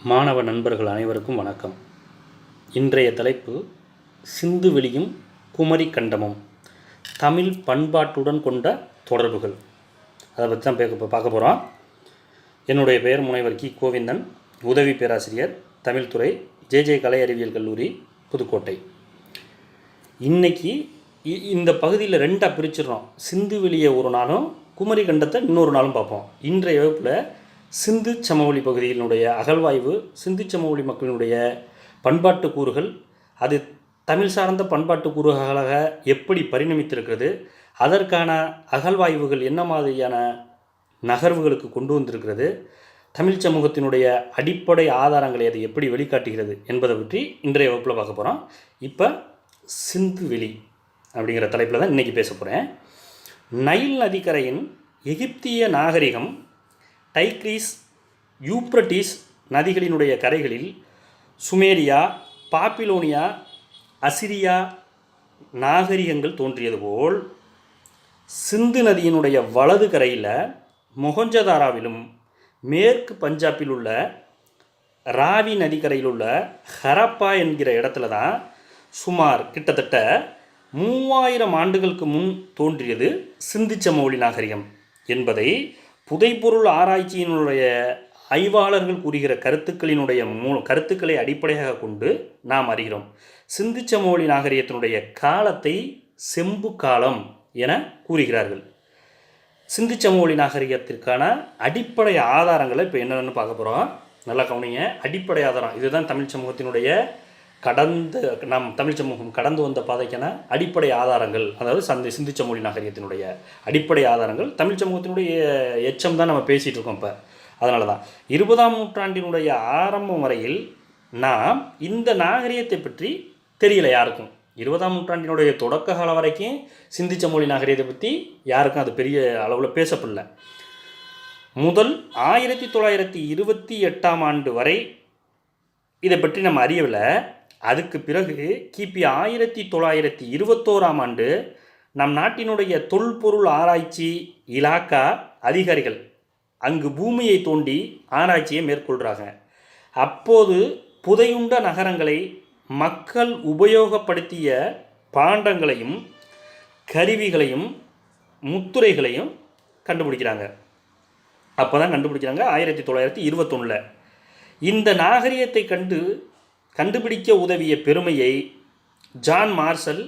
மாணவ நண்பர்கள் அனைவருக்கும் வணக்கம். இன்றைய தலைப்பு சிந்துவெளியும் குமரி கண்டமும் தமிழ் பண்பாட்டுடன் கொண்ட தொடர்புகள். அதை பற்றி தான் பார்க்க போகிறோம். என்னுடைய பெயர் முனைவர் கி கோவிந்தன், உதவி பேராசிரியர், தமிழ்துறை, ஜே கலை அறிவியல் கல்லூரி, புதுக்கோட்டை. இன்றைக்கி இந்த பகுதியில் ரெண்டாக பிரிச்சிடறோம். சிந்துவெளியை ஒரு நாளும் குமரி கண்டத்தை இன்னொரு நாளும் பார்ப்போம். இன்றைய வகுப்பில் சிந்து சமவெளி பகுதியினுடைய அகழ்வாய்வு, சிந்து சமவெளி மக்களினுடைய பண்பாட்டு கூறுகள், அது தமிழ் சார்ந்த பண்பாட்டு கூறுகளாக எப்படி பரிணமித்திருக்கிறது, அதற்கான அகழ்வாய்வுகள் என்ன மாதிரியான நகர்வுகளுக்கு கொண்டு வந்திருக்கிறது, தமிழ் சமூகத்தினுடைய அடிப்படை ஆதாரங்களை அது எப்படி வெளிக்காட்டுகிறது என்பதை பற்றி இன்றைய வகுப்பில் பார்க்க போகிறோம். இப்போ சிந்துவெளி அப்படிங்கிற தலைப்பில் தான் இன்றைக்கி பேச போகிறேன். நைல் நதிக்கரையின் எகிப்திய நாகரிகம் Tigris, Euphrates நதிகளினுடைய கரைகளில் Sumeria, Babylonia, Assyria நாகரிகங்கள் தோன்றியது போல் சிந்து நதியினுடைய வலது கரையில் மொஹஞ்சதாராவிலும் மேற்கு பஞ்சாபில் உள்ள ராவி நதிக்கரையில் உள்ள ஹரப்பா என்கிற இடத்துல தான் சுமார் கிட்டத்தட்ட 3000 ஆண்டுகளுக்கு முன் தோன்றியது சிந்து சமவெளி நாகரிகம் என்பதை புதைப்பொருள் ஆராய்ச்சியினுடைய ஆய்வாளர்கள் கூறுகிற கருத்துக்களை அடிப்படையாக கொண்டு நாம் அறிகிறோம். சிந்து சமவெளி நாகரிகத்தினுடைய காலத்தை செம்பு காலம் என கூறுகிறார்கள். சிந்து சமவெளி நாகரிகத்திற்கான அடிப்படை ஆதாரங்களை இப்போ என்னென்னு பார்க்க போகிறோம். நல்லா கவனிங்க. அடிப்படை ஆதாரம் இதுதான் தமிழ் சமூகத்தினுடைய நம் தமிழ் சமூகம் கடந்து வந்த பாதைக்கான அடிப்படை ஆதாரங்கள். அதாவது சிந்து சமவெளி நாகரிகத்தினுடைய அடிப்படை ஆதாரங்கள். தமிழ் சமூகத்தினுடைய எச்சம் தான் நம்ம பேசிகிட்டு இருக்கோம். இப்போ அதனால தான் 20ஆம் நூற்றாண்டினுடைய ஆரம்பம் வரையில் நாம் இந்த நாகரிகத்தை பற்றி தெரியல யாருக்கும். 20ஆம் நூற்றாண்டினுடைய தொடக்க காலம் வரைக்கும் சிந்து சமவெளி நாகரிகத்தை பற்றி யாருக்கும் அது பெரிய அளவில் பேசப்படல. முதல் 1928ஆம் ஆண்டு வரை இதை பற்றி நம்ம அறியவில்லை. அதுக்கு பிறகு கிபி 1921ஆம் ஆண்டு நம் நாட்டினுடைய தொல்பொருள் ஆராய்ச்சி இலாக்கா அதிகாரிகள் அங்கு பூமியை தோண்டி ஆராய்ச்சியை மேற்கொள்கிறாங்க. அப்போது புதையுண்ட நகரங்களை மக்கள் உபயோகப்படுத்திய பாண்டங்களையும் கருவிகளையும் முத்துரைகளையும் கண்டுபிடிக்கிறாங்க. அப்போ தான் கண்டுபிடிக்கிறாங்க 1921. இந்த நாகரிகத்தை கண்டுபிடிக்க உதவிய பெருமையை John Marshall,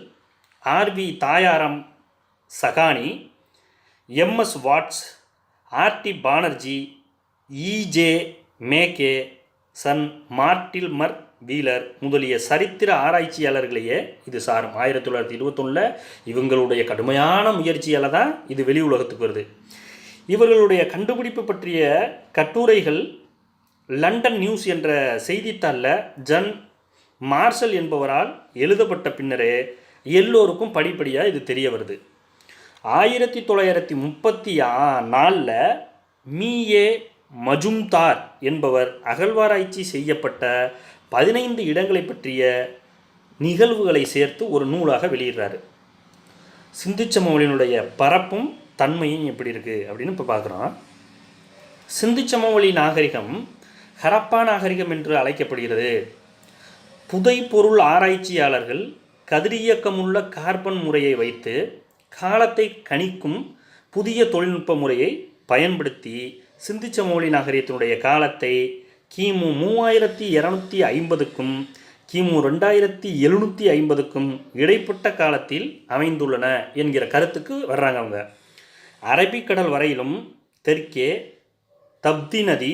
R B Dayaram Sahni, M S Vats, R D Banerji, E J Mackay, Sir Mortimer Wheeler முதலிய சரித்திர ஆராய்ச்சியாளர்களையே இது சாரும். 1921 இவங்களுடைய கடுமையான முயற்சியால் தான் இது வெளி உலகத்துக்கு வருது. இவர்களுடைய கண்டுபிடிப்பு பற்றிய கட்டுரைகள் லண்டன் நியூஸ் என்ற செய்தித்தாளில் ஜன் மார்ஷல் என்பவரால் எழுதப்பட்ட பின்னரே எல்லோருக்கும் படிப்படியாக இது தெரிய வருது. 1934 மீஏ மஜும்தார் என்பவர் அகழ்வாராய்ச்சி செய்யப்பட்ட 15 இடங்களை பற்றிய நிகழ்வுகளை சேர்த்து ஒரு நூலாக வெளியிடுறாரு. சிந்து சமவெளியினுடைய பரப்பும் தன்மையும் எப்படி இருக்குது அப்படின்னு இப்போ பார்க்குறோம். சிந்து சமவெளி நாகரிகம் ஹரப்பா நாகரிகம் என்று அழைக்கப்படுகிறது. புதைப்பொருள் ஆராய்ச்சியாளர்கள் கதிரியக்கமுள்ள கார்பன் முறையை வைத்து காலத்தை கணிக்கும் புதிய தொழில்நுட்ப முறையை பயன்படுத்தி சிந்து சமவெளி நாகரிகத்தினுடைய காலத்தை கிமு 3250க்கும் கிமு 2750க்கும் இடைப்பட்ட காலத்தில் அமைந்துள்ளன என்கிற கருத்துக்கு வர்றாங்க அவங்க. அரபிக்கடல் வரையிலும் தெற்கே தப்தி நதி,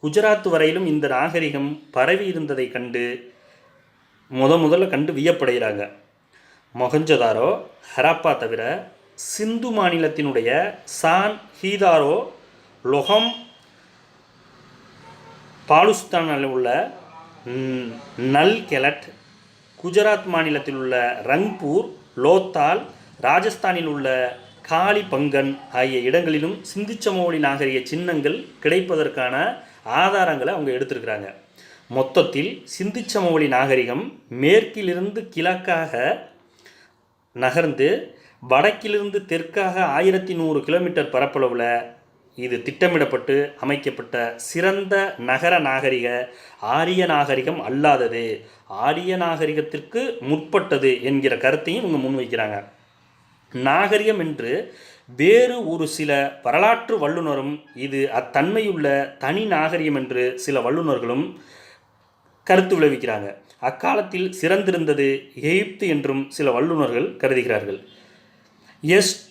குஜராத் வரையிலும் இந்த நாகரிகம் பரவி இருந்ததை கண்டு முதல்ல கண்டு வியப்படைகிறாங்க. மொஹஞ்சதாரோ, ஹரப்பா தவிர சிந்து மாநிலத்தினுடைய சான் ஹீதாரோ, லொஹம், பாலுஸ்தானில் உள்ள நல்கெலட், குஜராத் மாநிலத்தில் உள்ள ரங்பூர், லோத்தால், ராஜஸ்தானில் உள்ள காளி பங்கன் ஆகிய இடங்களிலும் சிந்து சமவெளி நாகரிக சின்னங்கள் கிடைப்பதற்கான ஆதாரங்களை அவங்க எடுத்திருக்கிறாங்க. மொத்தத்தில் சிந்து சமவெளி நாகரிகம் மேற்கிலிருந்து கிழக்காக நகர்ந்து வடக்கிலிருந்து தெற்காக 1100 கிலோமீட்டர் பரப்பளவில் இது திட்டமிடப்பட்டு அமைக்கப்பட்ட சிறந்த நகர நாகரிக ஆரிய நாகரிகம் அல்லாதது, ஆரிய நாகரிகத்திற்கு முற்பட்டது என்கிற கருத்தையும் இவங்க முன்வைக்கிறாங்க. நாகரிகம் என்று வேறு ஒரு சில வரலாற்று வல்லுநரும் இது அத்தன்மையுள்ள தனி நாகரிகம் என்று சில வல்லுநர்களும் கருத்து விளைவிக்கிறாங்க. அக்காலத்தில் சிறந்திருந்தது எகிப்து என்றும் சில வல்லுநர்கள் கருதுகிறார்கள்.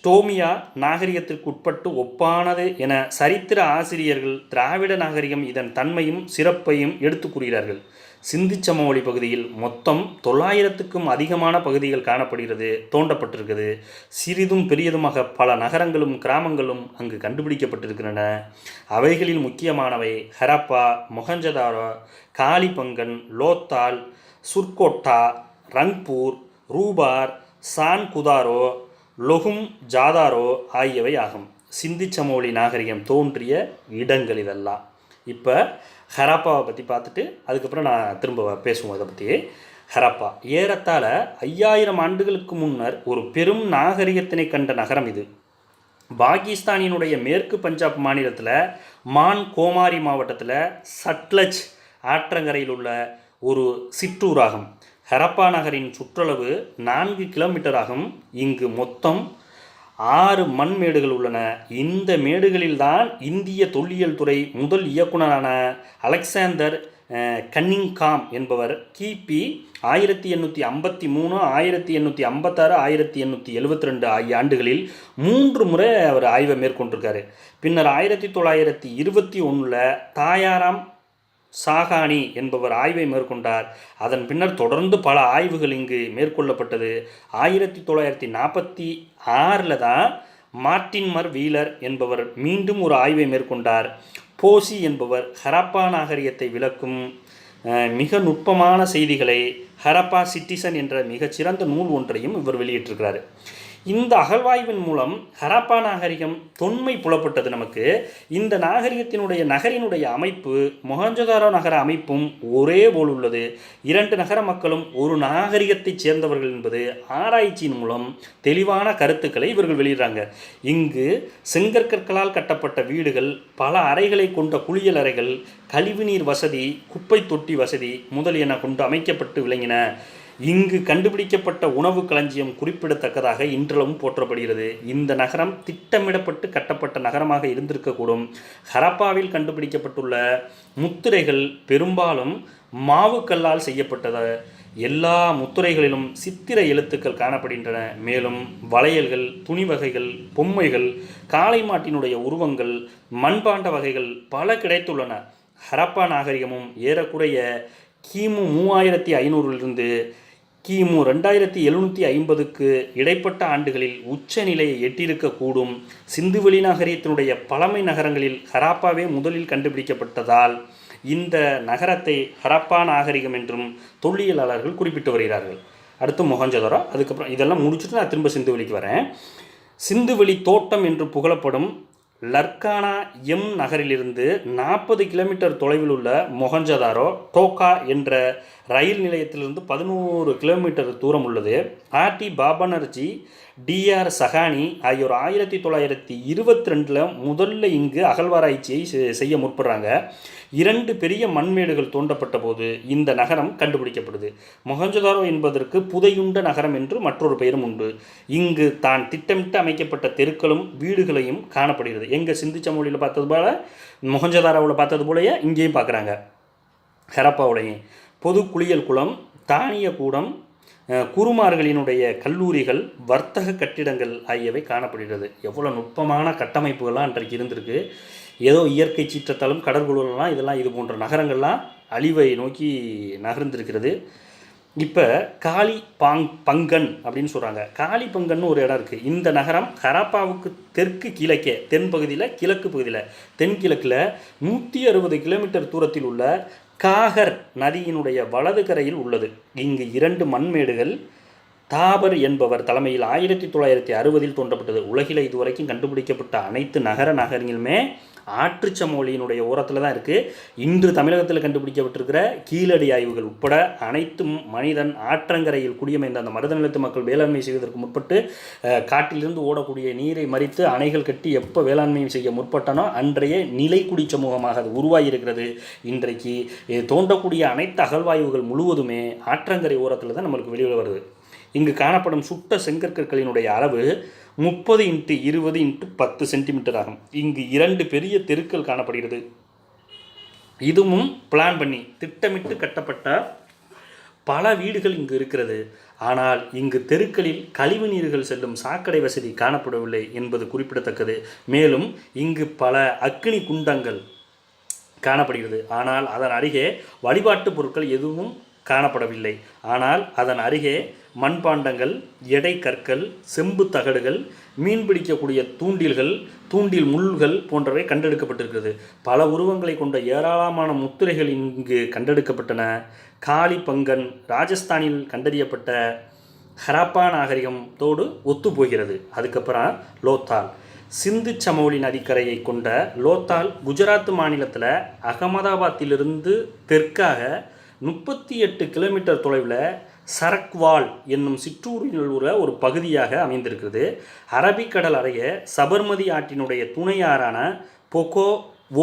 டோமியா நாகரிகத்திற்கு உட்பட்டு ஒப்பானது என சரித்திர ஆசிரியர்கள் திராவிட நாகரிகம் இதன் தன்மையும் சிறப்பையும் எடுத்து கூறுகிறார்கள். சிந்து சமவெளி பகுதியில் மொத்தம் 900க்கும் அதிகமான பகுதிகள் காணப்படுகிறது, தோண்டப்பட்டிருக்குது. சிறிதும் பெரியதுமாக பல நகரங்களும் கிராமங்களும் அங்கு கண்டுபிடிக்கப்பட்டிருக்கின்றன. அவைகளில் முக்கியமானவை ஹரப்பா, மொஹஞ்சதாரோ, காலிபங்கன், லோத்தால், சுர்கோட்டா, ரங்பூர், ரூபார், சான்குதாரோ, லொகும் ஜாதாரோ ஆகியவை ஆகும். சிந்து சமவெளி நாகரிகம் தோன்றிய இடங்கள் இதெல்லாம். இப்போ ஹரப்பாவை பற்றி பார்த்துட்டு அதுக்கப்புறம் நான் திரும்ப பேசுவோம் அதை பற்றி. ஹரப்பா ஏறத்தாழ 5000 ஆண்டுகளுக்கு முன்னர் ஒரு பெரும் நாகரிகத்தினை கண்ட நகரம் இது. பாகிஸ்தானினுடைய மேற்கு பஞ்சாப் மாநிலத்தில் மான் கோமாரி மாவட்டத்தில் சட்லஜ் ஆற்றங்கரையில் உள்ள ஒரு சிற்றூராகும். ஹரப்பா நகரின் சுற்றளவு 4 கிலோமீட்டர் ஆகும். இங்கு மொத்தம் 6 மண் மேடுகள் உள்ளன. இந்த மேடுகளில்தான் இந்திய தொல்லியல் துறை முதல் இயக்குனரான அலெக்சாந்தர் கன்னிங்காம் என்பவர் கிபி 1853, 1856, 1872 ஆகிய ஆண்டுகளில் 3 முறை அவர் ஆய்வை மேற்கொண்டிருக்காரு. பின்னர் 1921 தாயாராம் சாகானி என்பவர் ஆய்வை மேற்கொண்டார். அதன் பின்னர் தொடர்ந்து பல ஆய்வுகள் இங்கு மேற்கொள்ளப்பட்டது. 1946 தான் மார்டின்மர் வீலர் என்பவர் மீண்டும் ஒரு ஆய்வை மேற்கொண்டார். போசி என்பவர் ஹரப்பா நாகரிகத்தை விளக்கும் மிக நுட்பமான செய்திகளை ஹரப்பா சிட்டிசன் என்ற மிகச்சிறந்த நூல் ஒன்றையும் இவர் வெளியிட்டிருக்கிறார். இந்த அகழ்வாய்வின் மூலம் ஹரப்பா நாகரிகம் தொன்மை புலப்பட்டது நமக்கு. இந்த நாகரிகத்தினுடைய நகரினுடைய அமைப்பு மொஹஞ்சதாரோ நகர அமைப்பும் ஒரே போல் உள்ளது. 2 நகர மக்களும் ஒரு நாகரிகத்தைச் சேர்ந்தவர்கள் என்பது ஆராய்ச்சியின் மூலம் தெளிவான கருத்துக்களை இவர்கள் வெளியிடுறாங்க. இங்கு செங்கற்களால் கட்டப்பட்ட வீடுகள், பல அறைகளை கொண்ட குளியல் அறைகள், கழிவுநீர் வசதி, குப்பை தொட்டி வசதி முதலியன கொண்டு அமைக்கப்பட்டு விளங்கின. இங்கு கண்டுபிடிக்கப்பட்ட உணவு களஞ்சியம் குறிப்பிடத்தக்கதாக இன்றளவும் போற்றப்படுகிறது. இந்த நகரம் திட்டமிடப்பட்டு கட்டப்பட்ட நகரமாக இருந்திருக்கக்கூடும். ஹரப்பாவில் கண்டுபிடிக்கப்பட்டுள்ள முத்திரைகள் பெரும்பாலும் மாவுக்கல்லால் செய்யப்பட்டது. எல்லா முத்திரைகளிலும் சித்திர எழுத்துக்கள் காணப்படுகின்றன. மேலும் வளையல்கள், துணி வகைகள், பொம்மைகள், காளை மாட்டினுடைய உருவங்கள், மண்பாண்ட வகைகள் பல கிடைத்துள்ளன. ஹரப்பா நாகரிகமும் ஏறக்குறைய கிமு 3500 கிமு 2750க்கு இடைப்பட்ட ஆண்டுகளில் உச்ச நிலையை எட்டியிருக்கக்கூடும். சிந்துவெளி நாகரிகத்தினுடைய பழமை நகரங்களில் ஹரப்பாவே முதலில் கண்டுபிடிக்கப்பட்டதால் இந்த நகரத்தை ஹரப்பா நாகரிகம் என்றும் தொல்லியலாளர்கள் குறிப்பிட்டு வருகிறார்கள். அடுத்து மொஹஞ்சதாரோ. அதுக்கப்புறம் இதெல்லாம் முடிச்சுட்டு நான் திரும்ப சிந்துவெளிக்கு வரேன். சிந்துவெளி தோட்டம் என்று புகழப்படும் லர்கானா நகரிலிருந்து 40 கிலோமீட்டர் தொலைவில் உள்ள மொஹஞ்சதாரோ டோக்கா என்ற ரயில் நிலையத்திலிருந்து 11 கிலோமீட்டர் தூரம் உள்ளது. ஆர்டி பாபனர்ஜி, டிஆர் சஹானி ஆகியோர் 1922 முதல்ல இங்கு அகழ்வாராய்ச்சியை செய்ய முற்படுறாங்க. 2 பெரிய மண்மேடுகள் தோண்டப்பட்ட போது இந்த நகரம் கண்டுபிடிக்கப்படுது. மொஹஞ்சதாரோ என்பதற்கு புதையுண்ட நகரம் என்று மற்றொரு பெயரும் உண்டு. இங்கு தான் திட்டமிட்டு அமைக்கப்பட்ட தெருக்களும் வீடுகளையும் காணப்படுகிறது. எங்கள் சிந்து சமவெளியில் பார்த்தது போல மொஹஞ்சதாரோவில் பார்த்தது போலயே இங்கேயும் பார்க்குறாங்க. ஹரப்பாவுடையும் பொது குளியல் குளம், தானிய கூடம், குருமார்களினுடைய கல்லூரிகள், வர்த்தக கட்டிடங்கள் ஆகியவை காணப்படுகிறது. எவ்வளோ நுட்பமான கட்டமைப்புகள்லாம் அன்றைக்கு இருந்திருக்கு. ஏதோ இயற்கை சீற்றத்தாலும் கடற்குழுலாம் இதெல்லாம் இது போன்ற நகரங்கள்லாம் அழிவை நோக்கி நகர்ந்திருக்கிறது. இப்போ பங்கன் அப்படின்னு சொல்கிறாங்க. பங்கன்னு ஒரு இடம் இருக்குது. இந்த நகரம் ஹரப்பாவுக்கு தெற்கு கிழக்கே, தென் பகுதியில், கிழக்கு பகுதியில், தென்கிழக்கில் 160 கிலோமீட்டர் தூரத்தில் உள்ள காகர் நதியினுடைய வலது கரையில் உள்ளது. இங்கு 2 மண்மேடுகள் தாபர் என்பவர் தலைமையில் 1960 தோன்றப்பட்டது. உலகில் இதுவரைக்கும் கண்டுபிடிக்கப்பட்ட அனைத்து நகரங்களுமே ஆற்றுச்சமவெளியினுடைய ஓரத்தில் தான் இருக்குது. இன்று தமிழகத்தில் கண்டுபிடிக்கப்பட்டிருக்கிற கீழடி ஆய்வுகள் உட்பட அனைத்தும் மனிதன் ஆற்றங்கரையில் குடியமைந்த அந்த மருத நிலத்து மக்கள் வேளாண்மை செய்வதற்கு முற்பட்டு காட்டிலிருந்து ஓடக்கூடிய நீரை மறித்து அணைகள் கட்டி எப்போ வேளாண்மை செய்ய முற்பட்டனோ அன்றைய நிலைக்குடி சமூகமாக அது உருவாகியிருக்கிறது. இன்றைக்கு தோன்றக்கூடிய அனைத்து அகழ்வாய்வுகள் முழுவதுமே ஆற்றங்கரை ஓரத்தில் தான் நம்மளுக்கு வெளியில் வருது. இங்கு காணப்படும் சுட்ட செங்கற்களினுடைய அளவு 30 × 20 × 10 சென்டிமீட்டர் ஆகும். இங்கு 2 பெரிய தெருக்கள் காணப்படுகிறது. இதுவும் பிளான் பண்ணி திட்டமிட்டு கட்டப்பட்ட பல வீடுகள் இங்கு இருக்கிறது. ஆனால் இங்கு தெருக்களில் கழிவு நீர்கள் செல்லும் சாக்கடை வசதி காணப்படவில்லை என்பது குறிப்பிடத்தக்கது. மேலும் இங்கு பல அக்னி குண்டங்கள் காணப்படுகிறது. ஆனால் அதன் அருகே வழிபாட்டு பொருட்கள் எதுவும் காணப்படவில்லை. ஆனால் அதன் அருகே மண்பாண்டங்கள், எடை கற்கள், செம்பு தகடுகள், மீன் பிடிக்கக்கூடிய தூண்டில் முள்கள் போன்றவை கண்டெடுக்கப்பட்டிருக்கிறது. பல உருவங்களை கொண்ட ஏராளமான முத்திரைகள் இங்கு கண்டெடுக்கப்பட்டன. காளி பங்கன் ராஜஸ்தானில் கண்டறியப்பட்ட ஹரப்பா நாகரிகத்தோடு ஒத்துப்போகிறது. அதுக்கப்புறம் லோத்தால் சிந்து சமவெளி நதிக்கரையை கொண்ட லோத்தால் குஜராத் மாநிலத்தில் அகமதாபாத்திலிருந்து தெற்காக 38 கிலோமீட்டர் தொலைவில் சரக்வால் என்னும் சிற்றூரில் உள்ள ஒரு பகுதியாக அமைந்திருக்கிறது. அரபிக்கடல் அருகே சபர்மதி ஆற்றினுடைய துணையாறான பொகோ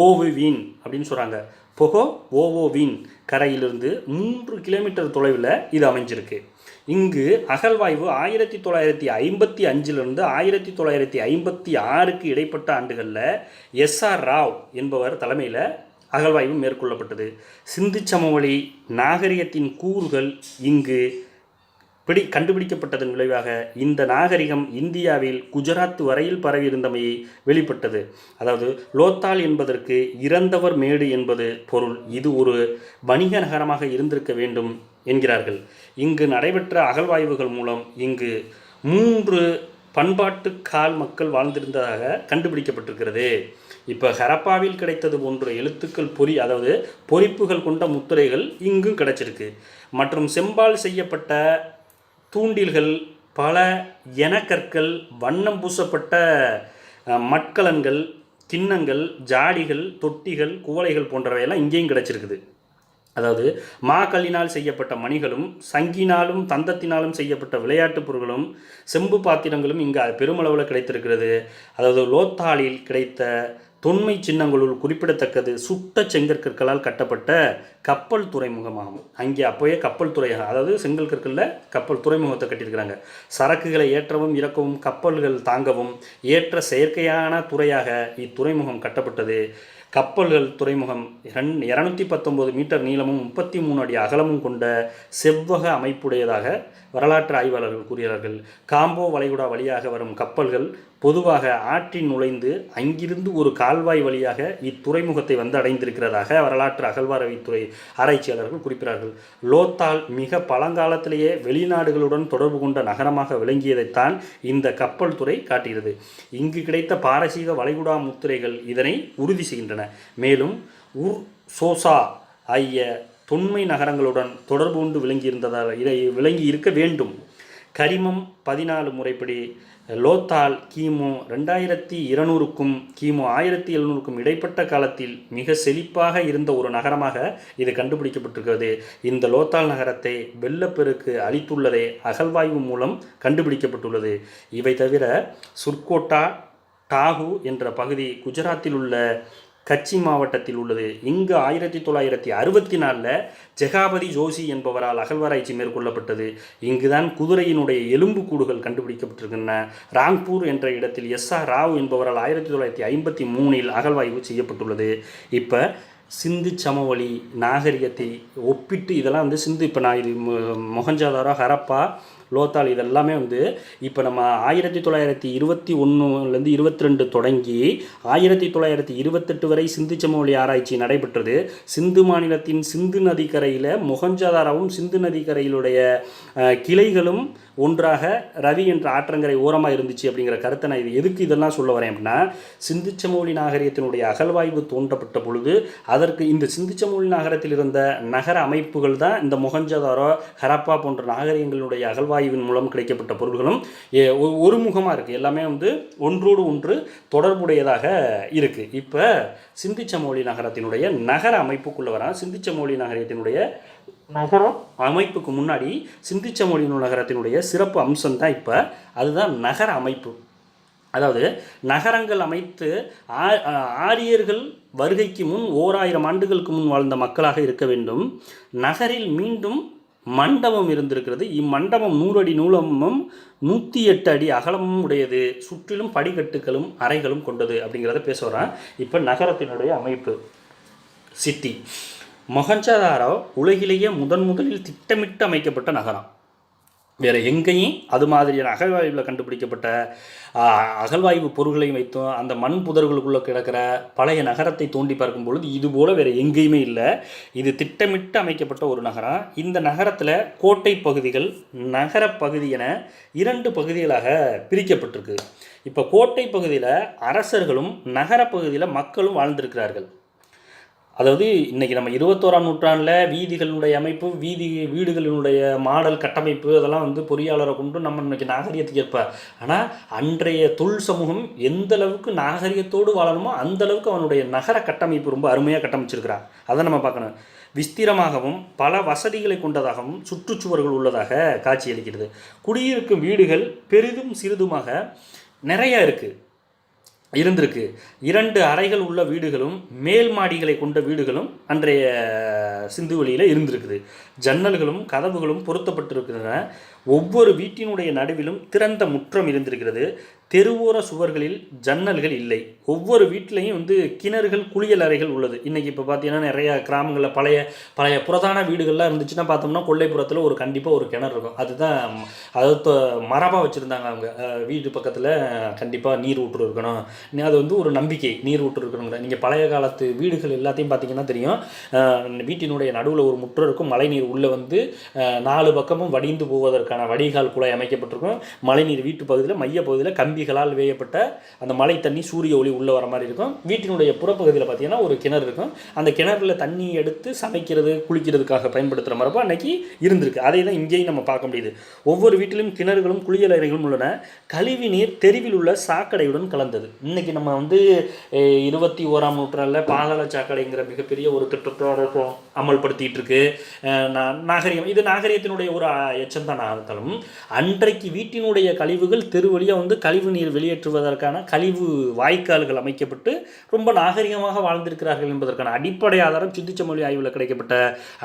ஓவுவின் அப்படின்னு சொல்கிறாங்க. பொகோ ஓவோவின் கரையிலிருந்து 3 கிலோமீட்டர் தொலைவில் இது அமைஞ்சிருக்கு. இங்கு அகழ்வாய்வு 1955 1956 இடைப்பட்ட ஆண்டுகளில் SR ராவ் என்பவர் தலைமையில் அகழ்வாய்வு மேற்கொள்ளப்பட்டது. சிந்து சமவெளி நாகரிகத்தின் கூறுகள் இங்கு கண்டுபிடிக்கப்பட்டதன் விளைவாக இந்த நாகரிகம் இந்தியாவில் குஜராத் வரையில் பரவி இருந்தமையை வெளிப்பட்டது. அதாவது லோத்தால் என்பதற்கு இறந்தவர் மேடு என்பது பொருள். இது ஒரு வணிக நகரமாக இருந்திருக்க வேண்டும் என்கிறார்கள். இங்கு நடைபெற்ற அகழ்வாய்வுகள் மூலம் இங்கு 3 பண்பாட்டு கால் மக்கள் வாழ்ந்திருந்ததாக கண்டுபிடிக்கப்பட்டிருக்கிறது. இப்போ ஹரப்பாவில் கிடைத்தது போன்ற எழுத்துக்கள் அதாவது பொறிப்புகள் கொண்ட முத்திரைகள் இங்கும் கிடைச்சிருக்கு. மற்றும் செம்பால் செய்யப்பட்ட தூண்டில்கள், பல எனக்கற்கள், வண்ணம் பூசப்பட்ட மட்கலன்கள், கிண்ணங்கள், ஜாடிகள், தொட்டிகள், குவளைகள் போன்றவையெல்லாம் இங்கேயும் கிடைச்சிருக்குது. அதாவது மாக்கல்லினால் செய்யப்பட்ட மணிகளும் சங்கினாலும் தந்தத்தினாலும் செய்யப்பட்ட விளையாட்டுப் பொருட்களும் செம்பு பாத்திரங்களும் இங்கு பெருமளவில் கிடைத்திருக்கிறது. அதாவது லோத்தாலில் கிடைத்த தொன்மை சின்னங்களுள் குறிப்பிடத்தக்கது சுட்ட செங்கற்கற்களால் கட்டப்பட்ட கப்பல் துறைமுகமாகும். அங்கே அப்போயே கப்பல் துறை, அதாவது செங்கல் கற்களில் கப்பல் துறைமுகத்தை கட்டியிருக்கிறாங்க. சரக்குகளை ஏற்றவும் இறக்கவும் கப்பல்கள் தாங்கவும் ஏற்ற செயற்கையான துறையாக இத்துறைமுகம் கட்டப்பட்டது. கப்பல்கள் துறைமுகம் 219 மீட்டர் நீளமும் 33 அடி அகலமும் கொண்ட செவ்வக அமைப்புடையதாக வரலாற்று ஆய்வாளர்கள் கூறுகிறார்கள். காம்போ வளைகுடா வழியாக வரும் கப்பல்கள் பொதுவாக ஆற்றில் நுழைந்து அங்கிருந்து ஒரு கால்வாய் வழியாக இத்துறைமுகத்தை வந்து அடைந்திருக்கிறதாக வரலாற்று அகழ்வாய்வுத்துறை ஆராய்ச்சியாளர்கள் குறிப்பிட்டார்கள். லோத்தால் மிக பழங்காலத்திலேயே வெளிநாடுகளுடன் தொடர்பு கொண்ட நகரமாக விளங்கியதைத்தான் இந்த கப்பல் துறை காட்டுகிறது. இங்கு கிடைத்த பாரசீக வளைகுடா முத்திரைகள் இதனை உறுதி செய்கின்றன. மேலும் சோசா ஆகிய தொன்மை நகரங்களுடன் தொடர்பு கொண்டு விளங்கி இருக்க வேண்டும். கரிமம் 14 முறைப்படி லோத்தால் கிமு 2200க்கும் கிமு 1700க்கும் இடைப்பட்ட காலத்தில் மிக செழிப்பாக இருந்த ஒரு நகரமாக இது கண்டுபிடிக்கப்பட்டிருக்கிறது. இந்த லோத்தால் நகரத்தை வெள்ளப்பெருக்கு அளித்துள்ளதே அகழ்வாய்வு மூலம் கண்டுபிடிக்கப்பட்டுள்ளது. இவை தவிர சுர்கோட்டா டாகு என்ற பகுதி குஜராத்தில் உள்ள கச்சி மாவட்டத்தில் உள்ளது. இங்கு 1964 ஜெகாபதி ஜோஷி என்பவரால் அகழ்வாராய்ச்சி மேற்கொள்ளப்பட்டது. இங்குதான் குதிரையினுடைய எலும்பு கூடுகள் கண்டுபிடிக்கப்பட்டிருக்கின்றன. ராங்பூர் என்ற இடத்தில் SR ராவ் என்பவரால் 1953 அகழ்வாய்வு செய்யப்பட்டுள்ளது. இப்போ சிந்து சமவெளி நாகரிகத்தை ஒப்பிட்டு இதெல்லாம் சிந்து, இப்போ நான் இது மொஹஞ்சதாரோ, ஹரப்பா, லோத்தால் இதெல்லாமே இப்போ நம்ம 1921 22 தொடங்கி 1928 வரை சிந்து சமவெளி ஆராய்ச்சி நடைபெற்றது. சிந்து மாநிலத்தின் சிந்து நதிக்கரையில் மொஹஞ்சதாரோவும் சிந்து நதிக்கரையிலுடைய கிளைகளும் ஒன்றாக ரவி என்ற ஆற்றங்கரை ஓரமாக இருந்துச்சு அப்படிங்கிற கருத்தை நான் இது எதுக்கு இதெல்லாம் சொல்ல வரேன் அப்படின்னா, சிந்து சமவெளி நாகரிகத்தினுடைய அகழ்வாய்வு தோன்றப்பட்ட பொழுது அதற்கு இந்த சிந்து சமவெளி நகரத்தில் இருந்த நகர அமைப்புகள் தான் இந்த மொஹஞ்சதாரோ, ஹரப்பா போன்ற நாகரிகங்களுடைய அகழ்வாய்வு அகழ்வாய்வின் மூலம் கிடைக்கப்பட்ட பொருள்களும் ஒருமுகமாக இருக்குது. எல்லாமே வந்து ஒன்றோடு ஒன்று தொடர்புடையதாக இருக்குது. இப்போ சிந்திச்சமௌலி நகரத்தினுடைய நகர அமைப்புக்குள்ளே வரான். சிந்திச்சமௌலி நகரத்தினுடைய நகரம் அமைப்புக்கு முன்னாடி சிந்திச்சமௌலி நகரத்தினுடைய சிறப்பு அம்சம் தான் இப்போ அதுதான் நகர அமைப்பு. அதாவது நகரங்கள் அமைத்து ஆரியர்கள் வருகைக்கு முன் 1000 ஆண்டுகளுக்கு முன் வாழ்ந்த மக்களாக இருக்க வேண்டும். நகரில் மீண்டும் மண்டபம் இருந்திருக்கிறது. இம்மண்டபம் 100 அடி நீளமும் 108 அடி அகலமும் உடையது. சுற்றிலும் படிக்கட்டுகளும் அறைகளும் கொண்டது அப்படிங்கிறத பேச வரான். இப்போ நகரத்தினுடைய அமைப்பு சிட்டி. மொஹஞ்சதாரோ உலகிலேயே முதலில் திட்டமிட்டு அமைக்கப்பட்ட நகரம். வேறு எங்கேயும் அது மாதிரியான அகழ்வாய்வில் கண்டுபிடிக்கப்பட்ட அகழ்வாய்வு பொருள்களையும் வைத்தும் அந்த மண் புதர்களுக்குள்ளே கிடக்கிற பழைய நகரத்தை தோண்டி பார்க்கும் பொழுது இதுபோல் வேறு எங்கேயுமே இல்லை. இது திட்டமிட்டு அமைக்கப்பட்ட ஒரு நகரம். இந்த நகரத்தில் கோட்டை பகுதிகள் நகர பகுதி என 2 பகுதிகளாக பிரிக்கப்பட்டிருக்கு. இப்போ கோட்டை பகுதியில் அரசர்களும் நகர பகுதியில் மக்களும் வாழ்ந்திருக்கிறார்கள். அதாவது இன்றைக்கி நம்ம 21ஆம் நூற்றாண்டில் வீதிகளுடைய அமைப்பு வீடுகளினுடைய மாடல் கட்டமைப்பு அதெல்லாம் வந்து பொறியாளரை கொண்டு நம்ம இன்றைக்கி நாகரிகத்துக்கு ஏற்ப. ஆனால் அன்றைய தொழில் சமூகம் எந்த அளவுக்கு நாகரிகத்தோடு வாழணுமோ அந்தளவுக்கு அவனுடைய நகர கட்டமைப்பு ரொம்ப அருமையாக கட்டமைச்சிருக்கிறான். அதை நம்ம பார்க்கணும். விஸ்திரமாகவும் பல வசதிகளை கொண்டதாகவும் சுற்றுச்சுவர்கள் உள்ளதாக காட்சியளிக்கிறது. குடியிருக்கும் வீடுகள் பெரிதும் சிறிதுமாக நிறையா இருந்திருக்கு. 2 அறைகள் உள்ள வீடுகளும் மேல் மாடிகளை கொண்ட வீடுகளும் அன்றைய சிந்துவெளியில் இருந்திருக்குது. ஜன்னல்களும் கதவுகளும் பொருத்தப்பட்டிருக்கின்றன. ஒவ்வொரு வீட்டினுடைய நடுவிலும் திறந்த முற்றம் இருந்திருக்கிறது. தெருவோர சுவர்களில் ஜன்னல்கள் இல்லை. ஒவ்வொரு வீட்டிலையும் வந்து கிணறுகள் குளியல் அறைகள் உள்ளது. இன்றைக்கி இப்போ பார்த்தீங்கன்னா நிறையா கிராமங்களில் பழைய புரதான வீடுகள்லாம் இருந்துச்சுன்னா பார்த்தோம்னா கொல்லைப்புறத்தில் கண்டிப்பாக ஒரு கிணறு இருக்கும். அதுதான் அதாவது மரபாக வச்சுருந்தாங்க அவங்க. வீடு பக்கத்தில் கண்டிப்பாக நீர் ஊற்று இருக்கணும். அது வந்து ஒரு நம்பிக்கை, நீர் ஊற்று இருக்கணுங்கிற. நீங்கள் பழைய காலத்து வீடுகள் எல்லாத்தையும் பார்த்தீங்கன்னா தெரியும். வீட்டினுடைய நடுவில் ஒரு முற்றம் இருக்கும். மழைநீர் உள்ளே வந்து 4 பக்கமும் வடிந்து போவதற்கான வடிகால் குழாய் அமைக்கப்பட்டிருக்கும். மழைநீர் வீட்டு பகுதியில் மையப்பகுதியில் கம்பிகளால் வேயப்பட்ட அந்த மழை தண்ணி சூரிய ஒளி உள்ளே வர மாதிரி இருக்கும். வீட்டினுடைய புறப்பகுதியில் பார்த்தீங்கன்னா ஒரு கிணறு இருக்கும். அந்த கிணறுல தண்ணி எடுத்து சமைக்கிறது குளிக்கிறதுக்காக பயன்படுத்துகிற மரபு அன்னைக்கு இருந்திருக்கு. அதை தான் இங்கேயும் நம்ம பார்க்க முடியுது. ஒவ்வொரு வீட்டிலும் கிணறுகளும் குளியல் அறைகளும் உள்ளன. கழிவு நீர் தெருவில் உள்ள சாக்கடையுடன் கலந்தது. இன்றைக்கி நம்ம வந்து 21ஆம் நூற்றாண்டில் பாதாள சாக்கடைங்கிற மிகப்பெரிய ஒரு திட்டத்தை அமல்படுத்திகிட்டு இருக்கு நாகரிகம். இது நாகரிகத்தினுடைய ஒரு எச்சம் தான். இருந்தாலும் அன்றைக்கு வீட்டினுடைய கழிவுகள் தெரு வழியாக வந்து கழிவு நீர் வெளியேற்றுவதற்கான கழிவு வாய்க்கால்கள் அமைக்கப்பட்டு ரொம்ப நாகரிகமாக வாழ்ந்திருக்கிறார்கள் என்பதற்கான அடிப்படை ஆதாரம் சிந்திச்சமௌலி ஆய்வில் கிடைக்கப்பட்ட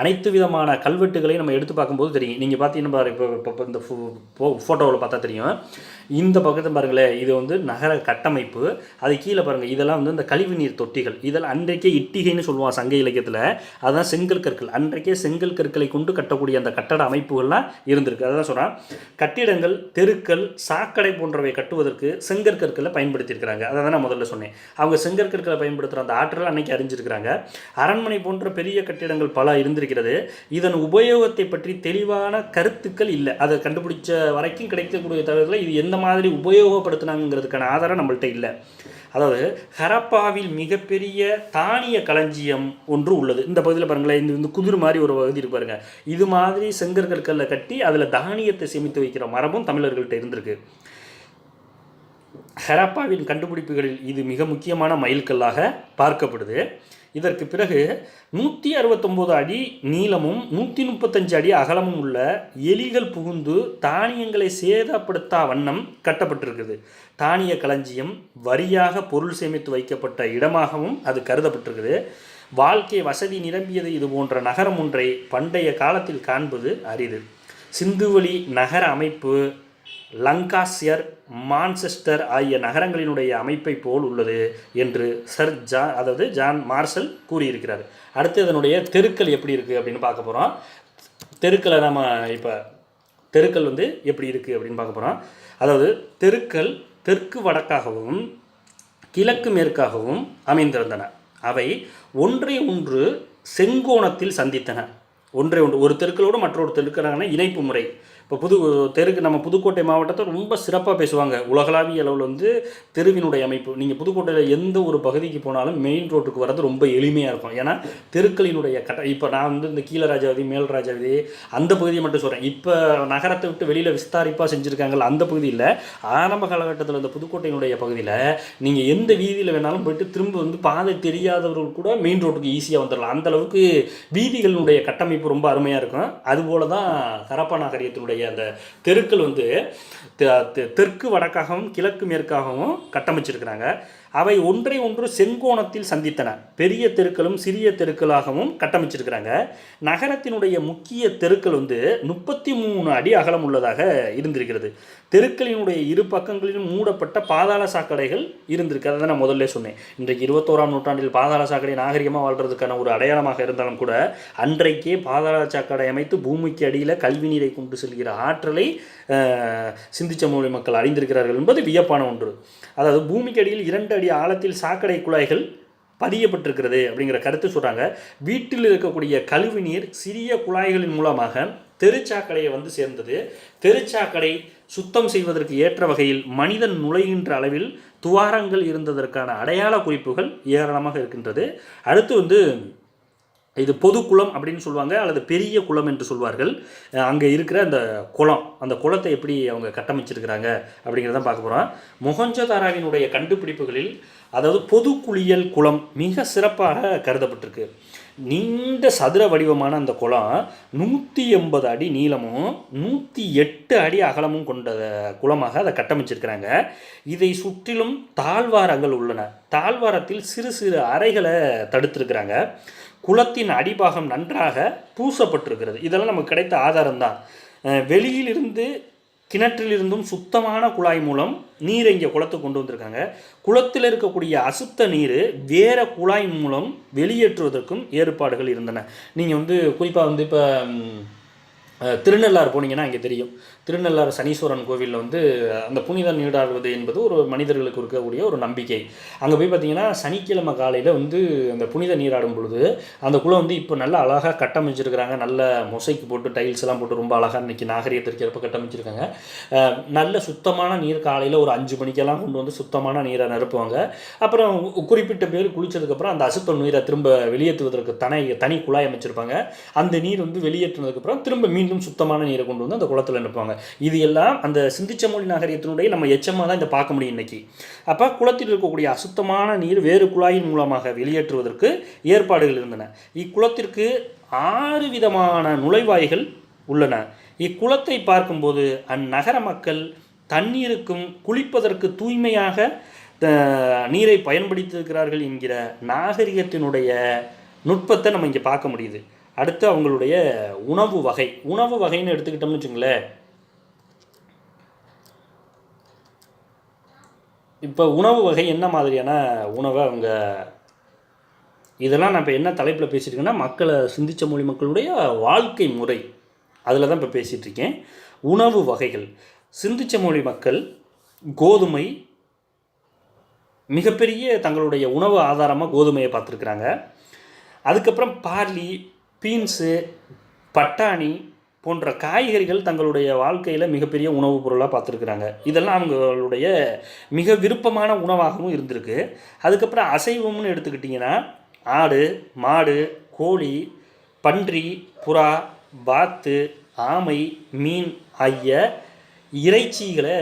அனைத்து விதமான கல்வெட்டுகளையும் நம்ம எடுத்து பார்க்கும்போது தெரியும். நீங்கள் பார்த்தீங்கன்னா இப்போ இந்த ஃபோட்டோவில் பார்த்தா தெரியும். இந்த பக்கத்தை பாருங்களேன், இது வந்து நகர கட்டமைப்பு. அது கீழே பாருங்கள், இதெல்லாம் வந்து இந்த கழிவு நீர் தொட்டிகள். இதெல்லாம் அன்றைக்கே இட்டிகைன்னு சொல்லுவாங்க சங்க இலக்கியத்தில். அதுதான் செங்கல் கற்கள். அன்றைக்கே செங்கல் கற்களை கொண்டு கட்டக்கூடிய அந்த கட்டட அமைப்புகள்லாம் இருந்திருக்கு. அதான் சொல்கிறேன், கட்டிடங்கள் தெருக்கள் சாக்கடை போன்றவை கட்டுவதற்கு செங்கற்கற்களை பயன்படுத்தியிருக்கிறாங்க. அதை தான் நான் முதல்ல சொன்னேன். அவங்க செங்கற்கற்களை பயன்படுத்துகிற அந்த ஆற்றல் அன்னைக்கு அறிஞ்சிருக்கிறாங்க. அரண்மனை போன்ற பெரிய கட்டிடங்கள் பல இருந்திருக்கிறது. இதன் உபயோகத்தை பற்றி தெளிவான கருத்துக்கள் இல்லை. அதை கண்டுபிடிச்ச வரைக்கும் கிடைக்கக்கூடிய தகவல்களை இது எந்த மாதிரி உபயோகப்படுத்தினாங்கிறதுக்கான ஆதாரம் நம்மள்கிட்ட இல்லை. அதாவது ஹரப்பாவில் மிகப்பெரிய தானிய களஞ்சியம் ஒன்று உள்ளது. இந்த பகுதியில் பாருங்களேன், இந்த குதிர் மாதிரி ஒரு பகுதி இருக்கு பாருங்க. இது மாதிரி செங்கற்கற்களில் கட்டி அதில் தானியத்தை சேமித்து வைக்கிற மரபும் தமிழர்கள்ட்ட இருந்திருக்கு. ஹரப்பாவின் கண்டுபிடிப்புகளில் இது மிக முக்கியமான மைல்கல்லாக பார்க்கப்படுது. இதற்கு பிறகு 169 அடி நீளமும் 135 அடி அகலமும் உள்ள எலிகள் புகுந்து தானியங்களை சேதப்படுத்தா வண்ணம் கட்டப்பட்டிருக்குது. தானிய களஞ்சியம் வரியாக பொருள் சேமித்து வைக்கப்பட்ட இடமாகவும் அது கருதப்பட்டிருக்குது. வாழ்க்கை வசதி நிரம்பியது இது போன்ற நகரம் ஒன்றை பண்டைய காலத்தில் காண்பது அரிது. சிந்துவெளி நகர அமைப்பு லங்காஷியர் மான்செஸ்டர் ஆகிய நகரங்களினுடைய அமைப்பை போல் உள்ளது என்று ஜான் மார்ஷல் கூறியிருக்கிறார். அடுத்து அதனுடைய தெருக்கள் எப்படி இருக்குது அப்படின்னு பார்க்க போகிறோம். தெருக்களை நம்ம இப்போ தெருக்கள் வந்து எப்படி இருக்குது அப்படின்னு பார்க்க போகிறோம். அதாவது தெருக்கள் தெற்கு வடக்காகவும் கிழக்கு மேற்காகவும் அமைந்திருந்தன. அவை ஒன்றை ஒன்று செங்கோணத்தில் சந்தித்தன. ஒன்றை ஒன்று ஒரு தெருக்களோடு மற்றொரு தெருக்களான இணைப்பு முறை இப்போ தெருக்கு நம்ம புதுக்கோட்டை மாவட்டத்தை ரொம்ப சிறப்பாக பேசுவாங்க. உலகளாவிய அளவில் வந்து தெருவினுடைய அமைப்பு. நீங்கள் புதுக்கோட்டையில் எந்த ஒரு பகுதிக்கு போனாலும் மெயின் ரோட்டுக்கு வர்றது ரொம்ப எளிமையாக இருக்கும். ஏன்னா தெருக்களினுடைய இப்போ நான் வந்து இந்த கீழராஜாவதி மேல்ராஜாவதி அந்த பகுதியை மட்டும் சொல்கிறேன். இப்போ நகரத்தை விட்டு வெளியில் விஸ்தாரிப்பாக செஞ்சுருக்காங்கல்ல அந்த பகுதியில் ஆரம்ப காலகட்டத்தில் இந்த புதுக்கோட்டையினுடைய பகுதியில் நீங்கள் எந்த வீதியில் வேணாலும் போயிட்டு திரும்ப வந்து பாதை தெரியாதவர்கள் கூட மெயின் ரோட்டுக்கு ஈஸியாக வந்துடலாம். அந்தளவுக்கு வீதிகளினுடைய கட்டமைப்பு ரொம்ப அருமையாக இருக்கும். அதுபோல தான் ஹரப்பா நாகரிகத்தினுடைய அந்த தெருக்கள் வந்து தெற்கு வடக்காகவும் கிழக்கு மேற்காகவும் கட்டமைச்சிருக்கிறாங்க. அவை ஒன்றை ஒன்று செங்கோணத்தில் சந்தித்தன. பெரிய தெருக்களும் சிறிய தெருக்களாகவும் கட்டமைச்சிருக்கிறாங்க. நகரத்தினுடைய முக்கிய தெருக்கள் வந்து 33 அடி அகலம் உள்ளதாக இருந்திருக்கிறது. தெருக்களினுடைய இரு பக்கங்களிலும் மூடப்பட்ட பாதாள சாக்கடைகள் இருந்திருக்கு. அதை நான் முதல்ல சொன்னேன். இன்றைக்கு 21ஆம் நூற்றாண்டில் பாதாள சாக்கடை நாகரிகமாக வாழ்கிறதுக்கான ஒரு அடையாளமாக இருந்தாலும் கூட அன்றைக்கே பாதாள சாக்கடை அமைத்து பூமிக்கு அடியில் கல்வி நீரை கொண்டு செல்கிற ஆற்றலை சிந்திச்சமொழி மக்கள் அறிந்திருக்கிறார்கள் என்பது வியப்பான ஒன்று. அதாவது பூமிக்கு அடியில் 2 அடி ஆழத்தில் சாக்கடை குழாய்கள் பதியப்பட்டிருக்கிறது அப்படிங்கிற கருத்து சொல்கிறாங்க. வீட்டில் இருக்கக்கூடிய கழிவு நீர் சிறிய குழாய்களின் மூலமாக தெருச்சாக்கடையை வந்து சேர்ந்தது. தெருச்சாக்கடை சுத்தம் செய்வதற்கு ஏற்ற வகையில் மனிதன் நுழைகின்ற அளவில் துவாரங்கள் இருந்ததற்கான அடையாள குறிப்புகள் ஏராளமாக இருக்கின்றது. அடுத்து வந்து இது பொது குளம் அப்படின்னு சொல்லுவாங்க, அல்லது பெரிய குளம் என்று சொல்வார்கள். அங்கே இருக்கிற அந்த குளம், அந்த குளத்தை எப்படி அவங்க கட்டமைச்சிருக்கிறாங்க அப்படிங்கிறதான் பார்க்க போகிறோம். மொஹஞ்சதாரோவினுடைய கண்டுபிடிப்புகளில் அதாவது பொது குளியல் குளம் மிக சிறப்பாக கருதப்பட்டிருக்கு. நீண்ட சதுர வடிவமான அந்த குளம் 180 அடி நீளமும் 108 அடி அகலமும் கொண்ட குளமாக அதை கட்டமைச்சிருக்கிறாங்க. இதை சுற்றிலும் தாழ்வாரங்கள் உள்ளன. தாழ்வாரத்தில் சிறு சிறு அறைகளை தடுத்திருக்கிறாங்க. குளத்தின் அடிபாகம் நன்றாக பூசப்பட்டிருக்கிறது. இதெல்லாம் நமக்கு கிடைத்த ஆதாரம்தான். வெளியிலிருந்து கிணற்றிலிருந்தும் சுத்தமான குழாய் மூலம் நீரை இங்கே குளத்துக்கு கொண்டு வந்திருக்காங்க. குளத்தில் இருக்கக்கூடிய அசுத்த நீர் வேறு குழாய் மூலம் வெளியேற்றுவதற்கும் ஏற்பாடுகள் இருந்தன. நீங்கள் வந்து குறிப்பாக வந்து இப்போ திருநள்ளாறு போனீங்கன்னா அங்கே தெரியும். திருநள்ளாறு சனீஸ்வரன் கோவிலில் வந்து அந்த புனித நீராடுவது என்பது ஒரு மனிதர்களுக்கு இருக்கக்கூடிய ஒரு நம்பிக்கை. அங்கே போய் பார்த்தீங்கன்னா சனிக்கிழமை காலையில் வந்து அந்த புனித நீராடும் பொழுது அந்த குளம் வந்து இப்போ நல்லா அழகாக கட்டமைச்சிருக்கிறாங்க. நல்ல மொசைக்கு போட்டு டைல்ஸ் எல்லாம் போட்டு ரொம்ப அழகாக இன்றைக்கி நாகரிகத்திற்கு ஏற்ப கட்டமைச்சிருக்காங்க. நல்ல சுத்தமான நீர் காலையில் ஒரு 5 மணிக்கெல்லாம் கொண்டு வந்து சுத்தமான நீரை நிரப்புவாங்க. அப்புறம் குறிப்பிட்ட பேர் குளித்ததுக்கப்புறம் அந்த அசுத்த நீரை திரும்ப வெளியேற்றுவதற்கு தனி குழாய் அமைச்சிருப்பாங்க. அந்த நீர் வந்து வெளியேற்றினதுக்கப்புறம் திரும்ப மீண்டும் சுத்தமான நீரை கொண்டு வந்து அந்த குளத்தில் நிரப்புவாங்க. இது எல்லாம் அந்த சிந்திச்சமொழி நாகரிகத்தினுடைய நம்ம எச்சமாக தான் இதை பார்க்க முடியும் இன்னைக்கு. அப்போ குளத்தில் இருக்கக்கூடிய அசுத்தமான நீர் வேறு குழாயின் மூலமாக வெளியேற்றுவதற்கு ஏற்பாடுகள் இருந்தன. இக்குளத்திற்கு 6 விதமான நுழைவாய்கள் உள்ளன. இக்குளத்தை பார்க்கும்போது அந்நகர மக்கள் தண்ணீருக்கும் குளிப்பதற்கு தூய்மையாக நீரை பயன்படுத்தியிருக்கிறார்கள் என்கிற நாகரிகத்தினுடைய நுட்பத்தை நம்ம இங்கே பார்க்க முடியுது. அடுத்து அவங்களுடைய உணவு வகைன்னு எடுத்துக்கிட்டோம்னு வச்சுங்களேன். இப்போ உணவு வகை என்ன மாதிரியான உணவை அவங்க இதெல்லாம் நான் இப்போ என்ன தலைப்பில் பேசியிருக்கேன்னா மக்களை சிந்திச்சமொழி மக்களுடைய வாழ்க்கை முறை அதில் தான் இப்போ பேசிகிட்ருக்கேன். உணவு வகைகள். சிந்திச்சமொழி மக்கள் கோதுமை மிகப்பெரிய தங்களுடைய உணவு ஆதாரமாக கோதுமையை பார்த்துருக்குறாங்க. அதுக்கப்புறம் பார்லி, பீன்ஸு, பட்டாணி போன்ற காய்கறிகள் தங்களுடைய வாழ்க்கையில் மிகப்பெரிய உணவுப் பொருளாக பார்த்துருக்குறாங்க. இதெல்லாம் அவங்களுடைய மிக விருப்பமான உணவாகவும் இருந்திருக்கு. அதுக்கப்புறம் அசைவம்னு எடுத்துக்கிட்டிங்கன்னா ஆடு, மாடு, கோழி, பன்றி, புறா, வாத்து, ஆமை, மீன் ஆகிய இறைச்சிகளை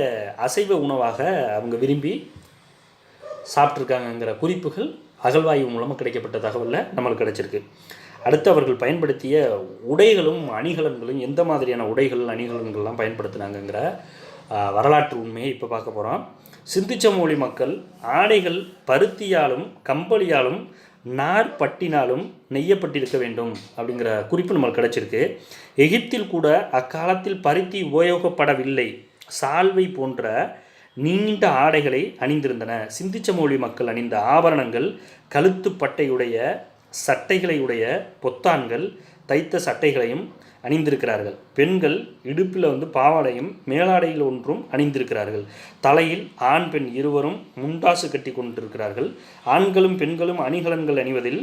அசைவ உணவாக அவங்க விரும்பி சாப்பிட்ருக்காங்கங்கிற குறிப்புகள் அகழ்வாய்வு மூலமாக கிடைக்கப்பட்ட தகவலில் நம்மளுக்கு கிடச்சிருக்கு. அடுத்து அவர்கள் பயன்படுத்திய உடைகளும் அணிகலன்களும் எந்த மாதிரியான உடைகள் அணிகலன்கள்லாம் பயன்படுத்தினாங்கங்கிற வரலாற்று உண்மையை இப்போ பார்க்க போகிறோம். சிந்திச்சமொழி மக்கள் ஆடைகள் பருத்தியாலும் கம்பளியாலும் நார்பட்டினாலும் நெய்யப்பட்டிருக்க வேண்டும் அப்படிங்கிற குறிப்பு நம்மளுக்கு கிடச்சிருக்கு. எகிப்தில் கூட அக்காலத்தில் பருத்தி உபயோகப்படவில்லை. சால்வை போன்ற நீண்ட ஆடைகளை அணிந்திருந்தன. சிந்திச்சமொழி மக்கள் அணிந்த ஆபரணங்கள் கழுத்துப்பட்டையுடைய சட்டைகளையுடைய பொத்தான்கள் தைத்த சட்டைகளையும் அணிந்திருக்கிறார்கள். பெண்கள் இடுப்பில் பாவாடையும் மேலாடையில் ஒன்றும் அணிந்திருக்கிறார்கள். தலையில் ஆண் பெண் இருவரும் முண்டாசு கட்டி கொண்டிருக்கிறார்கள். ஆண்களும் பெண்களும் அணிகலன்கள் அணிவதில்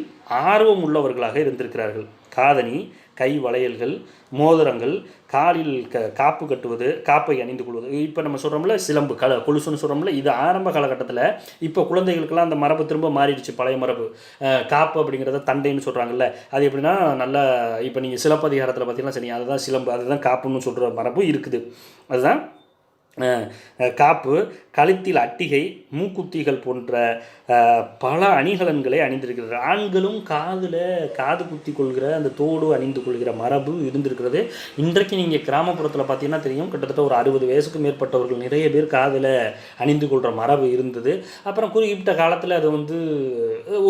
ஆர்வம் உள்ளவர்களாக இருந்திருக்கிறார்கள். காதணி, கை வளையல்கள், மோதிரங்கள், காலில் காப்பு கட்டுவது, காப்பை அணிந்து கொள்வது. இப்போ நம்ம சொல்கிறோம்ல சிலம்பு கொலுசுன்னு சொல்கிறோம்ல, இது ஆரம்ப காலகட்டத்தில். இப்போ குழந்தைகளுக்கெல்லாம் அந்த மரபு திரும்ப மாறிடுச்சு, பழைய மரபு. காப்பு அப்படிங்கிறத தண்டைன்னு சொல்கிறாங்கல்ல, அது எப்படின்னா நல்லா இப்போ நீங்கள் சிலப்பதிகாரத்தில் பார்த்தீங்கன்னா சரி, அதுதான் சிலம்பு, அதுதான் காப்புன்னு சொல்கிற மரபு இருக்குது. அதுதான் காப்பு, கழுத்தில் அட்டிகை, மூக்குத்திகள் போன்ற பல அணிகலன்களை அணிந்திருக்கிறது. ஆண்களும் காது குத்தி கொள்கிற அந்த தோடு அணிந்து கொள்கிற மரபு இருந்திருக்கிறது. இன்றைக்கு நீங்கள் கிராமப்புறத்தில் பார்த்தீங்கன்னா தெரியும், கிட்டத்தட்ட ஒரு 60 வயசுக்கு மேற்பட்டவர்கள் நிறைய பேர் காதில் அணிந்து கொள்கிற மரபு இருந்தது. அப்புறம் குறிப்பிட்ட காலத்தில் அது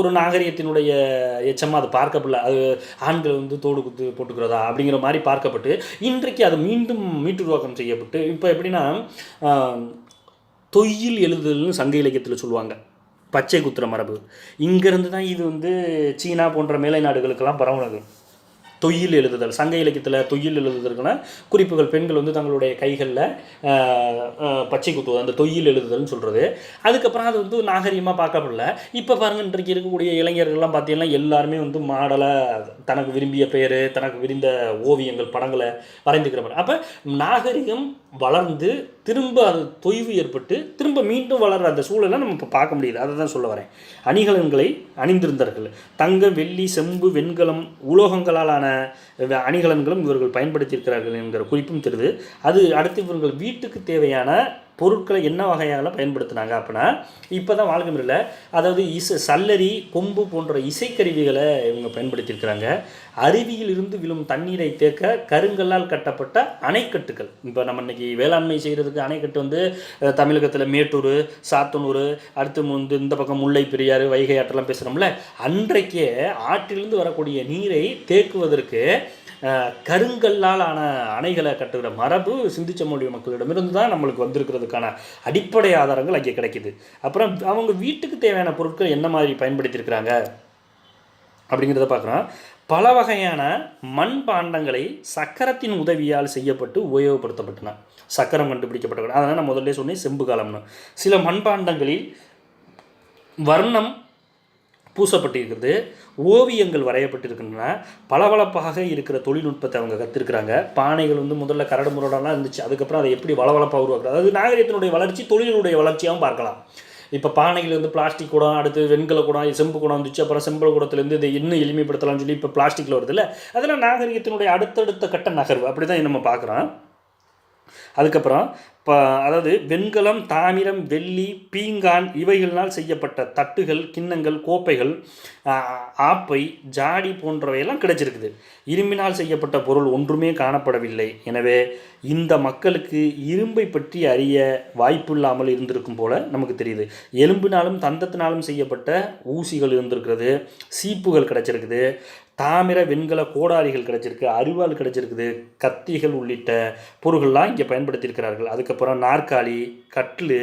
ஒரு நாகரிகத்தினுடைய எச்சமாக அது பார்க்கப்படல. அது ஆண்கள் தோடு குத்து போட்டுக்கிறதா அப்படிங்கிற மாதிரி பார்க்கப்பட்டு இன்றைக்கு அது மீண்டும் மீட்டுருவாக்கம் செய்யப்பட்டு இப்போ எப்படின்னா தொய்யில் எழுதுதல்னு சங்க இலக்கியத்தில் சொல்லுவாங்க. பச்சை குத்துற மரபு இங்கேருந்து தான் இது சீனா போன்ற மேலை நாடுகளுக்கெல்லாம் பரவுனது. தொய்யில் எழுதுதல் சங்க இலக்கியத்தில் தொய்யில் எழுதுதல்னா குறிப்புகள் பெண்கள் தங்களுடைய கைகளில் பச்சை குத்துவது, அந்த தொய்யில் எழுதுதல்னு சொல்கிறது. அதுக்கப்புறம் அது நாகரிகமாக பார்க்கப்படல. இப்போ பாருங்கள், இன்றைக்கு இருக்கக்கூடிய இளைஞர்கள்லாம் பார்த்தீங்கன்னா எல்லாருமே மாடலாக தனக்கு விரும்பிய பெயர், தனக்கு விருந்த ஓவியங்கள், படங்களை வரைந்துக்கிற மாதிரி. அப்போ நாகரிகம் வளர்ந்து திரும்ப அது தொய்வு ஏற்பட்டு திரும்ப மீண்டும் வளர்கிற அந்த சூழலை நம்ம இப்போ பார்க்க முடியுது. அதை தான் சொல்ல வரேன். அணிகலன்களை அணிந்திருந்தார்கள். தங்க, வெள்ளி, செம்பு, வெண்கலம், உலோகங்களாலான அணிகலன்களும் இவர்கள் பயன்படுத்தியிருக்கிறார்கள் என்கிற குறிப்பும் தெரியுது. அது அடுத்து இவர்கள் வீட்டுக்கு தேவையான பொருட்களை என்ன வகையால் பயன்படுத்தினாங்க அப்படின்னா, இப்போ தான் வாழ்க்கை முறையில் அதாவது சல்லரி, கொம்பு போன்ற இசைக்கருவிகளை இவங்க பயன்படுத்தியிருக்கிறாங்க. அருவியில் இருந்து விழும் தண்ணீரை தேக்க கருங்கல்லால் கட்டப்பட்ட அணைக்கட்டுகள். இப்போ நம்ம இன்றைக்கி வேளாண்மை செய்கிறதுக்கு அணைக்கட்டு தமிழகத்தில் மேட்டூர், சாத்தனூர், அடுத்து இந்த பக்கம் முல்லை பெரியாறு, வைகை ஆற்றெல்லாம் பேசுகிறோம்ல, அன்றைக்கே ஆற்றிலிருந்து வரக்கூடிய நீரை தேக்குவதற்கு கருங்கல்லால் ஆன அணைகளை கட்டுகிற மரபு சிந்து சமவெளி மக்களிடமிருந்து தான் நம்மளுக்கு வந்திருக்கிறதுக்கான அடிப்படை ஆதாரங்கள் அங்கே கிடைக்கிது. அப்புறம் அவங்க வீட்டுக்கு தேவையான பொருட்கள் என்ன மாதிரி பயன்படுத்தியிருக்கிறாங்க அப்படிங்கிறத பார்க்குறோம். பல வகையான மண் பாண்டங்களை சக்கரத்தின் உதவியால் செய்யப்பட்டு உபயோகப்படுத்தப்பட்டன. சக்கரம் கண்டுபிடிக்கப்பட்ட, அதனால் நான் முதல்ல சொன்னேன் செம்பு காலம்னு. சில மண்பாண்டங்களில் வர்ணம் பூசப்பட்டிருக்கிறது, ஓவியங்கள் வரையப்பட்டிருக்கின்றன. பளபளப்பாக இருக்கிற தொழில்நுட்பத்தை அவங்க கற்றுருக்குறாங்க. பானைகள் முதல்ல கரடு முரடெல்லாம் இருந்துச்சு, அதுக்கப்புறம் அதை எப்படி வளவளப்பாக உருவாக்குறது, அதாவது நாகரிகத்தினுடைய வளர்ச்சி தொழிலுடைய வளர்ச்சியாகவும் பார்க்கலாம். இப்போ பானைகள் பிளாஸ்டிக் குடம், அடுத்து வெண்கல குடம், செம்பு குடம் வந்துச்சு. அப்புறம் செம்பு குடத்துலேருந்து இதை இன்னும் எளிமைப்படுத்தலாம்னு சொல்லி இப்போ பிளாஸ்டிக்கில் வருது இல்லை, அதெல்லாம் நாகரிகத்தினுடைய அடுத்தடுத்த கட்ட நகர்வு. அப்படி தான் நம்ம பார்க்குறோம். அதுக்கப்புறம் அதாவது வெண்கலம், தாமிரம், வெள்ளி, பீங்கான் இவைகளினால் செய்யப்பட்ட தட்டுகள், கிண்ணங்கள், கோப்பைகள், ஆப்பை, ஜாடி போன்றவையெல்லாம் கிடைச்சிருக்குது. இரும்பினால் செய்யப்பட்ட பொருள் ஒன்றுமே காணப்படவில்லை. எனவே இந்த மக்களுக்கு இரும்பை பற்றி அறிய வாய்ப்பில்லாமல் இருந்திருக்கும் போல நமக்கு தெரியுது. எலும்பினாலும் தந்தத்தினாலும் செய்யப்பட்ட ஊசிகள் இருந்திருக்கிறது, சீப்புகள் கிடைச்சிருக்குது, தாமிர வெண்கல கோடாரிகள் கிடைச்சிருக்கு, அரிவாள் கிடைச்சிருக்குது, கத்திகள் உள்ளிட்ட பொருள்கள்லாம் இங்கே பயன்படுத்தியிருக்கிறார்கள். அதுக்கப்புறம் நாற்காலி, கட்டில்,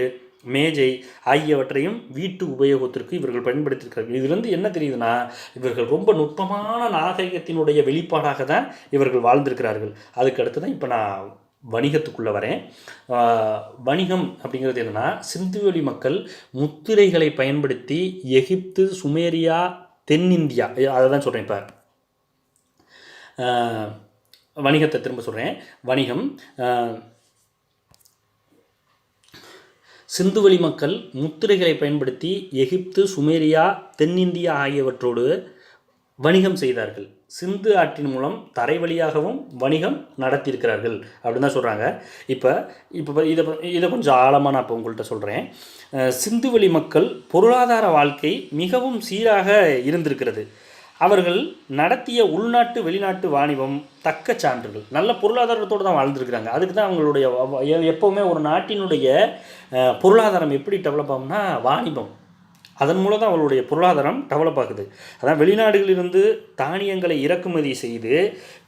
மேஜை ஆகியவற்றையும் வீட்டு உபயோகத்திற்கு இவர்கள் பயன்படுத்தியிருக்கிறார்கள். இதுலேருந்து என்ன தெரியுதுன்னா, இவர்கள் ரொம்ப நுட்பமான நாகரிகத்தினுடைய வெளிப்பாடாக தான் இவர்கள் வாழ்ந்திருக்கிறார்கள். அதுக்கு அடுத்து தான் இப்போ நான் வணிகத்துக்குள்ளே வரேன். வணிகம் அப்படிங்கிறது என்னென்னா, சிந்துவெளி மக்கள் முத்திரைகளை பயன்படுத்தி எகிப்து, சுமேரியா, தென்னிந்தியா, அதை தான் சொல்கிறேன். இப்போ வணிகத்தை திரும்ப சொல்கிறேன். வணிகம், சிந்துவெளி மக்கள் முத்திரைகளை பயன்படுத்தி எகிப்து, சுமேரியா, தென்னிந்தியா ஆகியவற்றோடு வணிகம் செய்தார்கள். சிந்து ஆற்றின் மூலம் தரை வழியாகவும் வணிகம் நடத்தியிருக்கிறார்கள் அப்படின்னு தான் சொல்கிறாங்க. இப்போ இதை கொஞ்சம் ஆழமாக நான் இப்போ உங்கள்கிட்ட சொல்கிறேன். சிந்துவெளி மக்கள் பொருளாதார வாழ்க்கை மிகவும் சீராக இருந்திருக்கிறது. அவர்கள் நடத்திய உள்நாட்டு வெளிநாட்டு வாணிபம் தக்க சான்றுகள். நல்ல பொருளாதாரத்தோடு தான் வாழ்ந்துருக்கிறாங்க. அதுக்கு தான் அவங்களுடைய எப்போவுமே ஒரு நாட்டினுடைய பொருளாதாரம் எப்படி டெவலப் ஆகும்னா வாணிபம். அதன் மூலம் தான் அவளுடைய பொருளாதாரம் டெவலப் ஆகுது. அதான் வெளிநாடுகளிலிருந்து தானியங்களை இறக்குமதி செய்து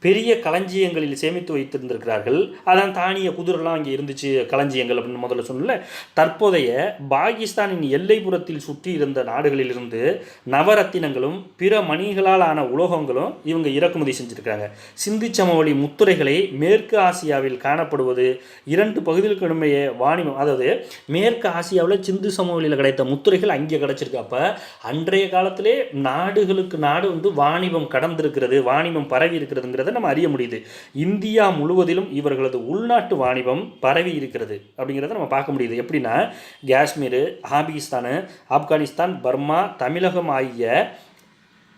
பெரிய களஞ்சியங்களில் சேமித்து வைத்திருந்திருக்கிறார்கள். அதான் தானிய குதிரெல்லாம் அங்கே இருந்துச்சு, களஞ்சியங்கள் அப்படின்னு முதல்ல சொன்னல. தற்போதைய பாகிஸ்தானின் எல்லைப்புறத்தில் சுற்றி இருந்த நாடுகளிலிருந்து நவரத்தினங்களும் பிற மணிகளால் ஆன உலோகங்களும் இவங்க இறக்குமதி செஞ்சுருக்காங்க. சிந்து சமவெளி முத்துரைகளை மேற்கு ஆசியாவில் காணப்படுவது 2 பகுதிகளுக்கு இடையே வாணிபம், அதாவது மேற்கு ஆசியாவில் சிந்து சமவெளியில் கிடைத்த முத்துரைகள் அங்கே கிடைச்ச கிடச்சிருக்கு. அப்போ அன்றைய காலத்திலே நாடுகளுக்கு நாடு வந்து வாணிபம் கடந்திருக்கிறது, வாணிபம் பரவி இருக்கிறதுங்கிறத நம்ம அறிய முடியுது. இந்தியா முழுவதிலும் இவர்களது உள்நாட்டு வாணிபம் பரவி இருக்கிறது அப்படிங்கிறத நம்ம பார்க்க முடியுது. எப்படின்னா காஷ்மீர், பாகிஸ்தான், ஆப்கானிஸ்தான், பர்மா, தமிழகம் ஆகிய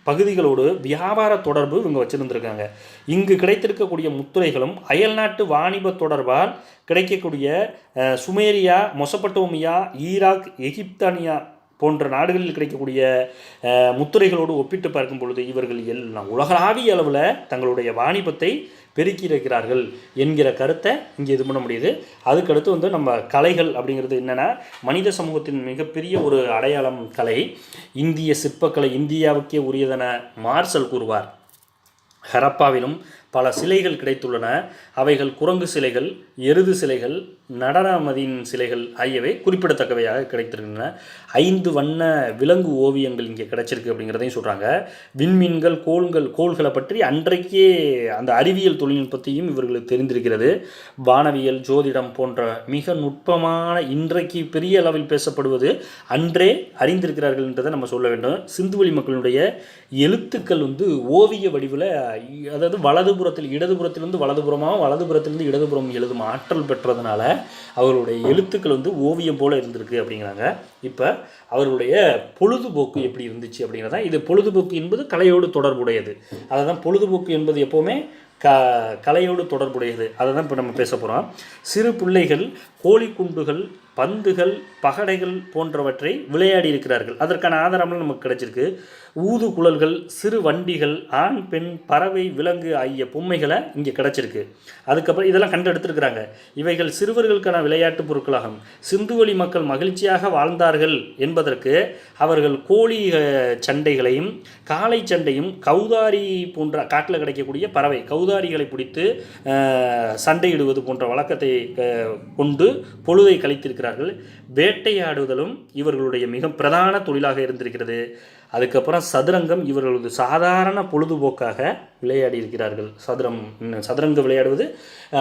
பகுதிகளோடு வியாபார தொடர்பு இவங்க வச்சுருந்துருக்காங்க. இங்கு கிடைத்திருக்கக்கூடிய முத்துரைகளும் அயல்நாட்டு வாணிப தொடர்பால் கிடைக்கக்கூடிய சுமேரியா, மொசபட்டோமியா, ஈராக், எகிப்தானியா போன்ற நாடுகளில் கிடைக்கக்கூடிய முத்துரைகளோடு ஒப்பிட்டு பார்க்கும் பொழுது இவர்கள் எல்லாம் உலகளாவிய அளவில் தங்களுடைய வாணிபத்தை பெருக்கி இருக்கிறார்கள் என்கிற கருத்தை இங்கே இது பண்ண முடியுது. அதுக்கடுத்து வந்து நம்ம கலைகள் அப்படிங்கிறது என்னென்னா, மனித சமூகத்தின் மிகப்பெரிய ஒரு அடையாளம் கலை. இந்திய சிற்பக்கலை இந்தியாவுக்கே உரியதென மார்சல் கூறுவார். ஹரப்பாவிலும் பல சிலைகள் கிடைத்துள்ளன. அவைகள் குரங்கு சிலைகள், எருது சிலைகள், நடனமதியின் சிலைகள் ஆகியவை குறிப்பிடத்தக்கவையாக கிடைத்திருக்கின்றன. 5 வண்ண விலங்கு ஓவியங்கள் இங்கே கிடைச்சிருக்கு அப்படிங்கிறதையும் சொல்கிறாங்க. விண்மீன்கள், கோள்களை பற்றி அன்றைக்கே அந்த அறிவியல் தொழில்நுட்பத்தையும் இவர்களுக்கு தெரிந்திருக்கிறது. வானவியல், ஜோதிடம் போன்ற மிக நுட்பமான இன்றைக்கு பெரிய அளவில் பேசப்படுவது அன்றே அறிந்திருக்கிறார்கள் என்றதை நம்ம சொல்ல வேண்டும். சிந்துவெளி மக்களுடைய எழுத்துக்கள் வந்து ஓவிய வடிவில், அதாவது வலதுபுறத்தில் இடதுபுறத்திலிருந்து வலதுபுறமாக, வலதுபுறத்திலிருந்து இடதுபுறம் எழுதும் ஆற்றல் பெற்றதுனால அவர்களுடைய எழுத்துக்கள் வந்து ஓவியம் போல் இருந்திருக்கு அப்படிங்கிறாங்க. இப்போ அவர்களுடைய பொழுதுபோக்கு எப்படி இருந்துச்சு அப்படிங்கிறதா. இது பொழுதுபோக்கு என்பது கலையோடு தொடர்புடையது. அதை தான் பொழுதுபோக்கு என்பது எப்போவுமே கலையோடு தொடர்புடையது. அதை தான் இப்போ நம்ம பேச போகிறோம். சிறு பிள்ளைகள் கோழிக்குண்டுகள், பந்துகள், பகடைகள் போன்றவற்றை விளையாடி இருக்கிறார்கள். அதற்கான ஆதாரங்கள் நமக்கு கிடைச்சிருக்கு. ஊது குழல்கள், சிறு வண்டிகள், ஆண், பெண், பறவை, விலங்கு ஆகிய பொம்மைகளை இங்கே கிடச்சிருக்கு. அதுக்கப்புறம் இதெல்லாம் கண்டெடுத்துருக்கிறாங்க. இவைகள் சிறுவர்களுக்கான விளையாட்டு பொருட்களாகும். சிந்துவெளி மக்கள் மகிழ்ச்சியாக வாழ்ந்தார்கள் என்பதற்கு அவர்கள் கோழி சண்டைகளையும், காளை சண்டையும், கௌதாரி போன்ற காட்டில் கிடைக்கக்கூடிய பறவை கௌதாரிகளை பிடித்து சண்டையிடுவது போன்ற வழக்கத்தை கொண்டு பொழுதை கழித்திருக்கிறார்கள். வேட்டையாடுதலும் இவர்களுடைய மிக பிரதான தொழிலாக இருந்திருக்கிறது. அதுக்கப்புறம் சதுரங்கம் இவர்களது சாதாரண பொழுதுபோக்காக விளையாடி இருக்கிறார்கள். சதுரங்க விளையாடுவது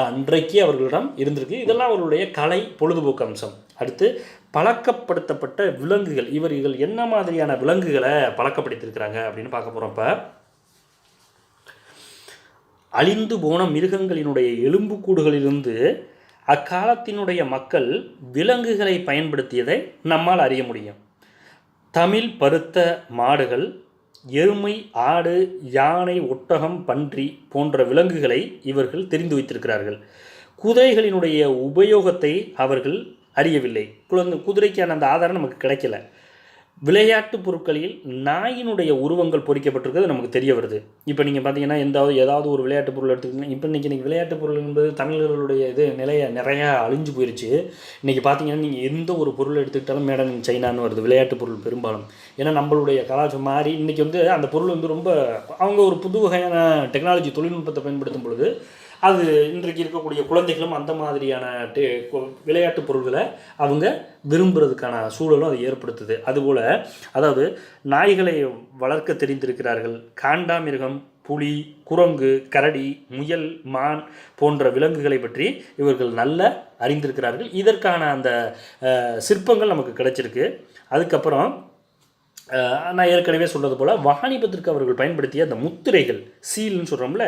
அன்றைக்கே அவர்களிடம் இருந்திருக்கு. இதெல்லாம் அவர்களுடைய கலை பொழுதுபோக்கு அம்சம். அடுத்து பழக்கப்படுத்தப்பட்ட விலங்குகள். இவர்கள் என்ன மாதிரியான விலங்குகளை பழக்கப்படுத்தியிருக்கிறாங்க அப்படின்னு பார்க்க போகிறோம். இப்போ அழிந்து போன மிருகங்களினுடைய எலும்புக்கூடுகளிலிருந்து அக்காலத்தினுடைய மக்கள் விலங்குகளை பயன்படுத்தியதை நம்மால் அறிய முடியும். தமிழ் பருத்த மாடுகள், எருமை, ஆடு, யானை, ஒட்டகம், பன்றி போன்ற விலங்குகளை இவர்கள் தெரிந்து வைத்திருக்கிறார்கள். குதிரைகளினுடைய உபயோகத்தை அவர்கள் அறியவில்லை. குதிரைக்கான அந்த ஆதாரம் நமக்கு கிடைக்கல. விளையாட்டு பொருட்களில் நாயினுடைய உருவங்கள் பொறிக்கப்பட்டிருக்கிறது நமக்கு தெரிய வருது. இப்போ நீங்கள் பார்த்தீங்கன்னா ஏதாவது ஒரு விளையாட்டு பொருள் எடுத்துக்கிட்டிங்கன்னா, இப்போ இன்றைக்கி விளையாட்டு பொருள் என்பது தமிழர்களுடைய நிறையா அழிஞ்சு போயிடுச்சு. இன்றைக்கி பார்த்தீங்கன்னா நீங்கள் எந்த ஒரு பொருள் எடுத்துக்கிட்டாலும் மேடம் சைனான்னு வருது விளையாட்டு பொருள் பெரும்பாலும். ஏன்னா நம்மளுடைய கலாச்சாரம் மாறி இன்றைக்கி வந்து அந்த பொருள் வந்து ரொம்ப அவங்க ஒரு புது வகையான டெக்னாலஜி தொழில்நுட்பத்தை பயன்படுத்தும் பொழுது அது இன்றைக்கு இருக்கக்கூடிய குழந்தைகளும் அந்த மாதிரியான விளையாட்டு பொருள்களை அவங்க விரும்புகிறதுக்கான சூழலும் அது ஏற்படுத்துது. அதுபோல் அதாவது நாய்களை வளர்க்க தெரிந்திருக்கிறார்கள். காண்டாமிருகம், புலி, குரங்கு, கரடி, முயல், மான் போன்ற விலங்குகளை பற்றி இவர்கள் நல்ல அறிந்திருக்கிறார்கள். இதற்கான அந்த சிற்பங்கள் நமக்கு கிடைச்சிருக்கு. அதுக்கப்புறம் நான் ஏற்கனவே சொல்கிறது போல் வாணிபத்திற்கு அவர்கள் பயன்படுத்திய அந்த முத்திரைகள், சீல்னு சொல்கிறோம்ல,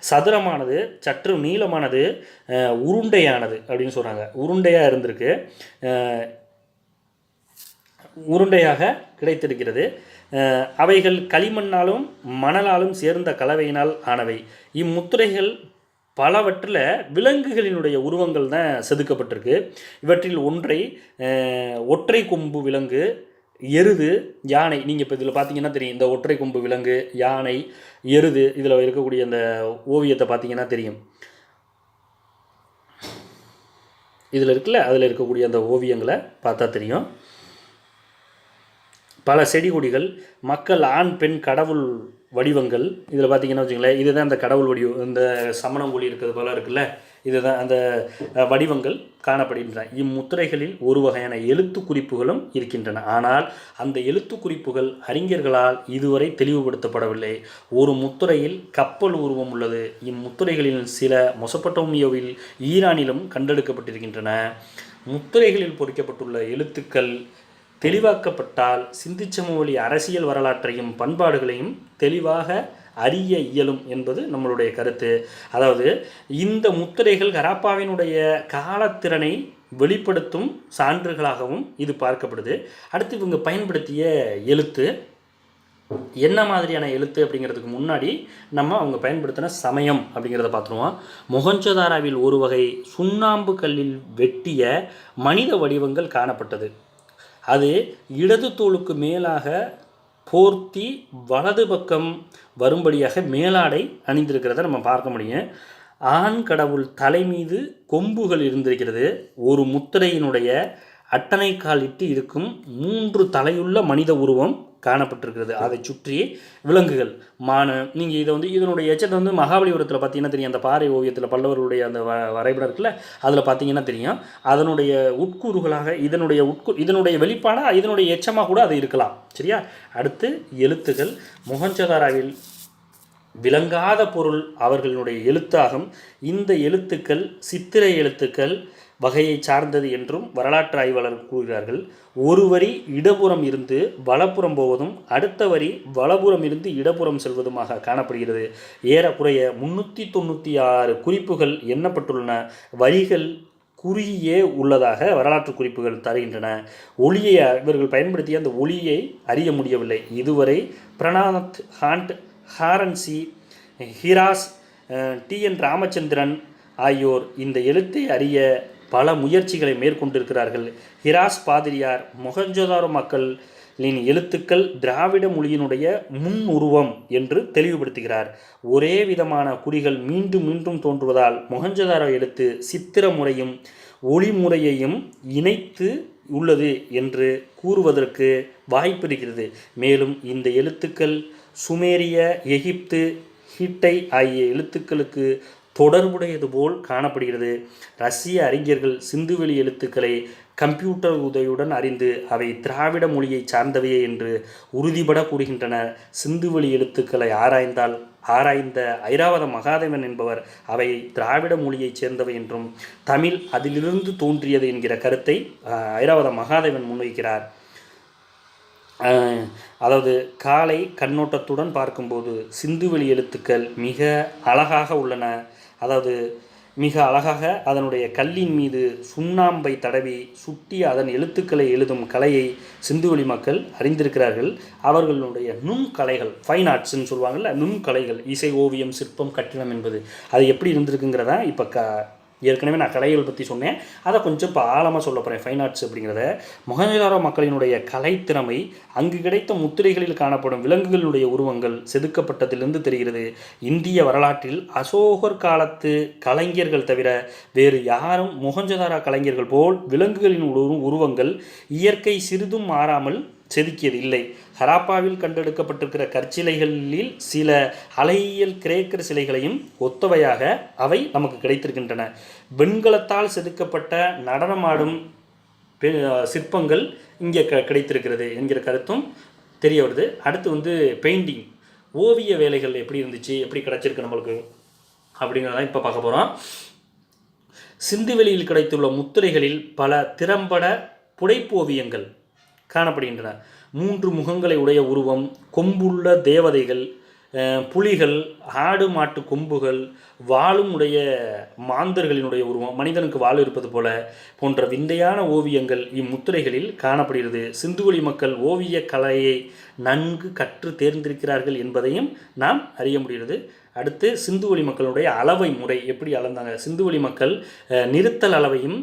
சதுரமானது, சற்று நீளமானது, உருண்டையானது அப்படின்னு சொல்கிறாங்க. உருண்டையாக இருந்திருக்கு, உருண்டையாக கிடைத்திருக்கிறது. அவைகள் களிமண்ணாலும் மணலாலும் சேர்ந்த கலவையினால் ஆனவை. இம்முத்திரைகள் பலவற்றில் விலங்குகளினுடைய உருவங்கள் தான் செதுக்கப்பட்டிருக்கு. இவற்றில் ஒற்றை கொம்பு விலங்கு, எருது, யானை. நீங்கள் இப்போ இதில் பார்த்தீங்கன்னா தெரியும், இந்த ஒற்றை கொம்பு விலங்கு, யானை, எருது இதில் இருக்கக்கூடிய அந்த ஓவியத்தை பார்த்தீங்கன்னா தெரியும். இதில் இருக்குல்ல, அதில் இருக்கக்கூடிய அந்த ஓவியங்களை பார்த்தா தெரியும். பல செடி கொடிகள், மக்கள், ஆண், பெண், கடவுள் வடிவங்கள். இதில் பார்த்தீங்கன்னா வச்சுங்களேன், இதுதான் அந்த கடவுள் வடிவம். இந்த சமணம் ஒளி இருக்கிறது போல இருக்குல்ல, இதுதான் அந்த வடிவங்கள் காணப்படுகின்றன. இம்முத்திரைகளில் ஒரு வகையான எழுத்து குறிப்புகளும் இருக்கின்றன. ஆனால் அந்த எழுத்து குறிப்புகள் அறிஞர்களால் இதுவரை தெளிவுபடுத்தப்படவில்லை. ஒரு முத்திரையில் கப்பல் உருவம் உள்ளது. இம்முத்திரைகளில் சில மொசபட்டோமியாவில், ஈரானிலும் கண்டெடுக்கப்பட்டிருக்கின்றன. முத்திரைகளில் பொறிக்கப்பட்டுள்ள எழுத்துக்கள் தெளிவாக்கப்பட்டால் சிந்துச்சமவெளி அரசியல் வரலாற்றையும் பண்பாடுகளையும் தெளிவாக அறிய இயலும் என்பது நம்மளுடைய கருத்து. அதாவது இந்த முத்திரைகள் ஹராப்பாவினுடைய காலத்திறனை வெளிப்படுத்தும் சான்றுகளாகவும் இது பார்க்கப்படுது. அடுத்து இவங்க பயன்படுத்திய எழுத்து என்ன மாதிரியான எழுத்து அப்படிங்கிறதுக்கு முன்னாடி நம்ம அவங்க பயன்படுத்தின சமயம் அப்படிங்கிறத பார்த்துருவோம். மொஹஞ்சதாராவில் ஒரு வகை சுண்ணாம்பு கல்லில் வெட்டிய மனித வடிவங்கள் காணப்பட்டது. அது இடது தோளுக்கு மேலாக போர்த்தி வலது பக்கம் வரும்படியாக மேலாடை அணிந்திருக்கிறத நம்ம பார்க்க முடியும். ஆண் கடவுள் தலை மீது கொம்புகள் இருந்திருக்கிறது. ஒரு முத்திரையினுடைய அட்டனைக்கால் இட்டு இருக்கும் 3 தலையுள்ள மனித உருவம் காணப்பட்டிருக்கிறது. அதை சுற்றி விலங்குகள் மானு. நீங்கள் இதை இதனுடைய எச்சத்தை மகாபலிபுரத்தில் பார்த்தீங்கன்னா தெரியும். அந்த பாறை ஓவியத்தில் பல்லவர்களுடைய அந்த வரைபடம் இருக்குல்ல, அதில் பார்த்தீங்கன்னா தெரியும். அதனுடைய உட்கூறுகளாக இதனுடைய வெளிப்பாடாக இதனுடைய எச்சமாக கூட அது இருக்கலாம். சரியா? அடுத்து எழுத்துக்கள். மொஹஞ்சதாராவில் விளங்காத பொருள் அவர்களுடைய எழுத்தாகும். இந்த எழுத்துக்கள் சித்திரை எழுத்துக்கள் வகையை சார்ந்தது என்றும் வரலாற்று ஆய்வாளர்கள் கூறுகிறார்கள். ஒரு வரி இடப்புறம் இருந்து வலப்புறம் போவதும் அடுத்த வரி வலப்புறம் இருந்து இடப்புறம் செல்வதுமாக காணப்படுகிறது. ஏறக்குறைய 396 குறிப்புகள் எண்ணப்பட்டுள்ளன. வரிகள் குறியே உள்ளதாக வரலாற்று குறிப்புகள் தருகின்றன. ஒளியை இவர்கள் பயன்படுத்திய அந்த ஒளியை அறிய முடியவில்லை. இதுவரை பிரணாத் ஹாண்ட், ஹாரன்சி, ஹிராஸ், TN ராமச்சந்திரன் ஆகியோர் இந்த எழுத்தை அறிய பல முயற்சிகளை மேற்கொண்டிருக்கிறார்கள். ஹிராஸ் பாதிரியார் மொஹஞ்சதாரோ மக்களின் எழுத்துக்கள் திராவிட மொழியினுடைய முன் உருவம் என்று தெளிவுபடுத்துகிறார். ஒரே விதமான குறிகள் மீண்டும் மீண்டும் தோன்றுவதால் மொஹஞ்சதாரோ எழுத்து சித்திர முறையும் ஒளிமுறையையும் இணைத்து உள்ளது என்று கூறுவதற்கு வாய்ப்பிருக்கிறது. மேலும் இந்த எழுத்துக்கள் சுமேரிய, எகிப்து, ஹிட்டை ஆகிய எழுத்துக்களுக்கு தொடர்புடையது போல் காணப்படுகிறது. ரஷ்ய அறிஞர்கள் சிந்துவெளி எழுத்துக்களை கம்ப்யூட்டர் உதவியுடன் அறிந்து அவை திராவிட மொழியை சார்ந்தவையே என்று உறுதிபட கூறுகின்றனர். சிந்துவெளி எழுத்துக்களை ஆராய்ந்த ஐராவத மகாதேவன் என்பவர் அவை திராவிட மொழியைச் சேர்ந்தவை என்றும் தமிழ் அதிலிருந்து தோன்றியது என்கிற கருத்தை ஐராவத மகாதேவன் முன்வைக்கிறார். அதாவது காலை கண்ணோட்டத்துடன் பார்க்கும்போது சிந்துவெளி எழுத்துக்கள் மிக அழகாக உள்ளன. அதாவது மிக அழகாக அதனுடைய கல்லின் மீது சுண்ணாம்பை தடவி சுட்டி அதன் எழுத்துக்களை எழுதும் கலையை சிந்துவெளி மக்கள் அறிந்திருக்கிறார்கள். அவர்களுடைய நுண்கலைகள், ஃபைன் ஆர்ட்ஸ்ன்னு சொல்லுவாங்கள்ல, நுண்கலைகள், இசை, ஓவியம், சிற்பம், கட்டிடம் என்பது அது எப்படி இருந்திருக்குங்கிறதா இப்போ ஏற்கனவே நான் கலைகள் பற்றி சொன்னேன். அதை கொஞ்சம் இப்போ ஆழமாக சொல்ல போகிறேன். ஃபைன் ஆர்ட்ஸ் அப்படிங்கிறத மொஹஞ்சதாரோ மக்களினுடைய கலைத்திறமை அங்கு கிடைத்த முத்திரைகளில் காணப்படும் விலங்குகளுடைய உருவங்கள் செதுக்கப்பட்டதிலிருந்து தெரிகிறது. இந்திய வரலாற்றில் அசோகர் காலத்து கலைஞர்கள் தவிர வேறு யாரும் மொஹஞ்சதாரோ கலைஞர்கள் போல் விலங்குகளின் உருவங்கள் இயற்கை சிறிதும் மாறாமல் செதுக்கியது இல்லை. ஹராப்பாவில் கண்டெடுக்கப்பட்டிருக்கிற கற்சிலைகளில் சில அலையியல் கிரேக்கர் சிலைகளையும் ஒத்தவையாக அவை நமக்கு கிடைத்திருக்கின்றன. வெண்கலத்தால் செதுக்கப்பட்ட நடனமாடும் சிற்பங்கள் இங்கே கிடைத்திருக்கிறது என்கிற கருத்தும் தெரிய வருது. அடுத்து பெயிண்டிங், ஓவிய வேலைகள் எப்படி இருந்துச்சு, எப்படி கிடைச்சிருக்கு நம்மளுக்கு அப்படிங்கிறதான் இப்போ பார்க்க போகிறோம். சிந்துவெளியில் கிடைத்துள்ள முத்திரைகளில் பல திறம்பட புடைப்பு ஓவியங்கள் காணப்படுகின்றன. 3 முகங்களை உடைய உருவம், கொம்புள்ள தேவதைகள், புலிகள், ஆடு மாட்டு கொம்புகள், வாளும் உடைய மாந்தர்களினுடைய உருவம், மனிதனுக்கு வாள் இருப்பது போல போன்ற விந்தையான ஓவியங்கள் இம்முத்திரைகளில் காணப்படுகிறது. சிந்துவெளி மக்கள் ஓவிய கலையை நன்கு கற்று தேர்ந்திருக்கிறார்கள் என்பதையும் நாம் அறிய முடிகிறது. அடுத்து சிந்துவெளி மக்களுடைய அளவை முறை எப்படி அளந்தாங்க. சிந்துவெளி மக்கள் நிறுத்தல் அளவையும்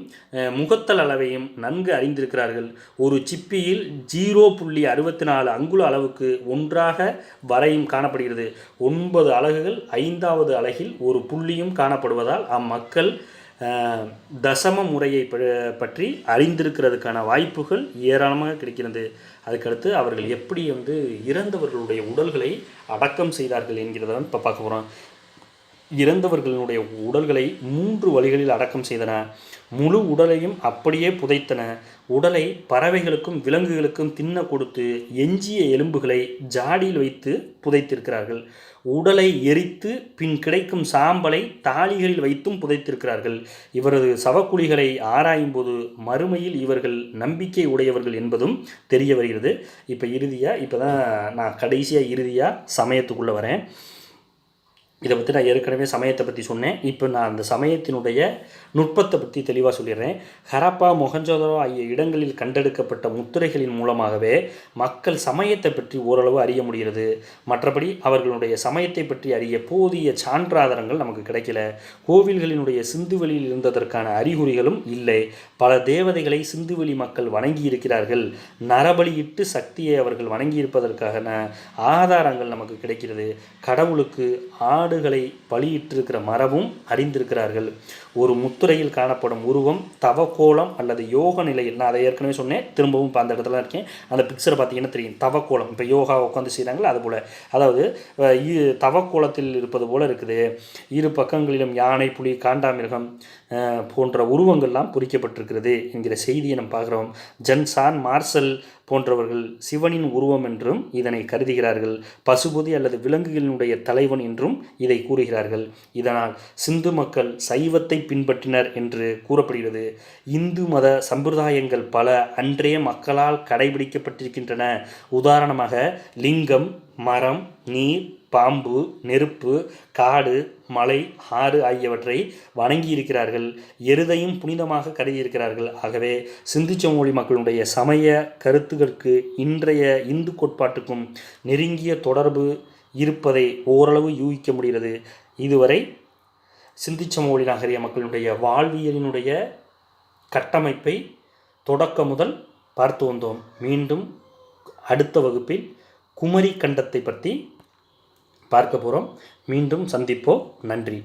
முகத்தல் அளவையும் நன்கு அறிந்திருக்கிறார்கள். ஒரு சிப்பியில் 0.64 அங்குல அளவுக்கு ஒன்றாக வரையும் காணப்படுகிறது. 9 அலகுகள், 5வது அலகில் ஒரு புள்ளியும் காணப்படுவதால் அம்மக்கள் தசம முறையை பற்றி அறிந்திருக்கிறதுக்கான வாய்ப்புகள் ஏராளமாக கிடைக்கிறது. அதுக்கடுத்து அவர்கள் எப்படி இறந்தவர்களுடைய உடல்களை அடக்கம் செய்தார்கள் என்கிறத இப்போ பார்க்க போகிறோம். இறந்தவர்களுடைய உடல்களை 3 வழிகளில் அடக்கம் செய்தன. முழு உடலையும் அப்படியே புதைத்தன. உடலை பறவைகளுக்கும் விலங்குகளுக்கும் தின்ன கொடுத்து எஞ்சிய எலும்புகளை ஜாடியில் வைத்து புதைத்திருக்கிறார்கள். உடலை எரித்து பின் கிடைக்கும் சாம்பலை தாளிகளில் வைத்தும் புதைத்திருக்கிறார்கள். இவரது சவக்குழிகளை ஆராயும் போது மறுமையில் இவர்கள் நம்பிக்கை உடையவர்கள் என்பதும் தெரிய வருகிறது. இப்போ தான் நான் இறுதியாக சமயத்துக்குள்ளே வரேன். இதை பற்றி நான் ஏற்கனவே சமயத்தை பற்றி சொன்னேன். இப்போ நான் அந்த சமயத்தினுடைய நுட்பத்தை பற்றி தெளிவாக சொல்லிடுறேன். ஹரப்பா, மொஹஞ்சதாரோ ஆகிய இடங்களில் கண்டெடுக்கப்பட்ட முத்திரைகளின் மூலமாகவே மக்கள் சமயத்தை பற்றி ஓரளவு அறிய முடிகிறது. மற்றபடி அவர்களுடைய சமயத்தை பற்றி அறிய போதிய சான்றாதாரங்கள் நமக்கு கிடைக்கல. கோவில்களினுடைய சிந்துவெளியில் இருந்ததற்கான அறிகுறிகளும் இல்லை. பல தேவதைகளை சிந்துவெளி மக்கள் வணங்கி இருக்கிறார்கள். நரபலியிட்டு சக்தியை அவர்கள் வணங்கியிருப்பதற்கான ஆதாரங்கள் நமக்கு கிடைக்கிறது. கடவுளுக்கு ஆடுகளை பலியிட்டிருக்கிற மரபும் அறிந்திருக்கிறார்கள். ஒரு முத்துரையில் காணப்படும் உருவம் தவக்கோலம் அல்லது யோக நிலையில், நான் அதை ஏற்கனவே சொன்னேன், திரும்பவும் இப்போ அந்த இடத்துல இருக்கேன். அந்த பிக்சரை பார்த்தீங்கன்னா தெரியும். தவக்கோலம், இப்போ யோகா உட்காந்து செய்கிறாங்களா அதுபோல், அதாவது தவக்கோலத்தில் இருப்பது போல் இருக்குது. இரு பக்கங்களிலும் யானை, புலி, காண்டாமிருகம் போன்ற உருவங்கள்லாம் பொறிக்கப்பட்டிருக்கிறது என்கிற செய்தியை நம்ம பார்க்குறோம். ஜன்சான் மார்சல் போன்றவர்கள் சிவனின் உருவம் என்றும் இதனை கருதுகிறார்கள். பசுபதி அல்லது விலங்குகளினுடைய தலைவன் என்றும் இதை கூறுகிறார்கள். இதனால் சிந்து மக்கள் சைவத்தை பின்பற்றினர் என்று கூறப்படுகிறது. இந்து மத சம்பிரதாயங்கள் பல அன்றைய மக்களால் கடைபிடிக்கப்பட்டிருக்கின்றன. உதாரணமாக லிங்கம், மரம், நீர், பாம்பு, நெருப்பு, காடு, மலை, ஆறு ஆகியவற்றை வணங்கியிருக்கிறார்கள். எருதையும் புனிதமாக கருதியிருக்கிறார்கள். ஆகவே சிந்து சமவெளி மக்களுடைய சமய கருத்துக்களுக்கு இன்றைய இந்து கோட்பாட்டுக்கும் நெருங்கிய தொடர்பு இருப்பதை ஓரளவு யூகிக்க முடிகிறது. இதுவரை சிந்து சமவெளி நாகரிக மக்களுடைய வாழ்வியலினுடைய கட்டமைப்பை தொடக்கம் முதல் பார்த்து வந்தோம். மீண்டும் அடுத்த வகுப்பில் குமரி கண்டத்தை பற்றி பார்க்க போகிறோம். மீண்டும் சந்திப்போம். நன்றி.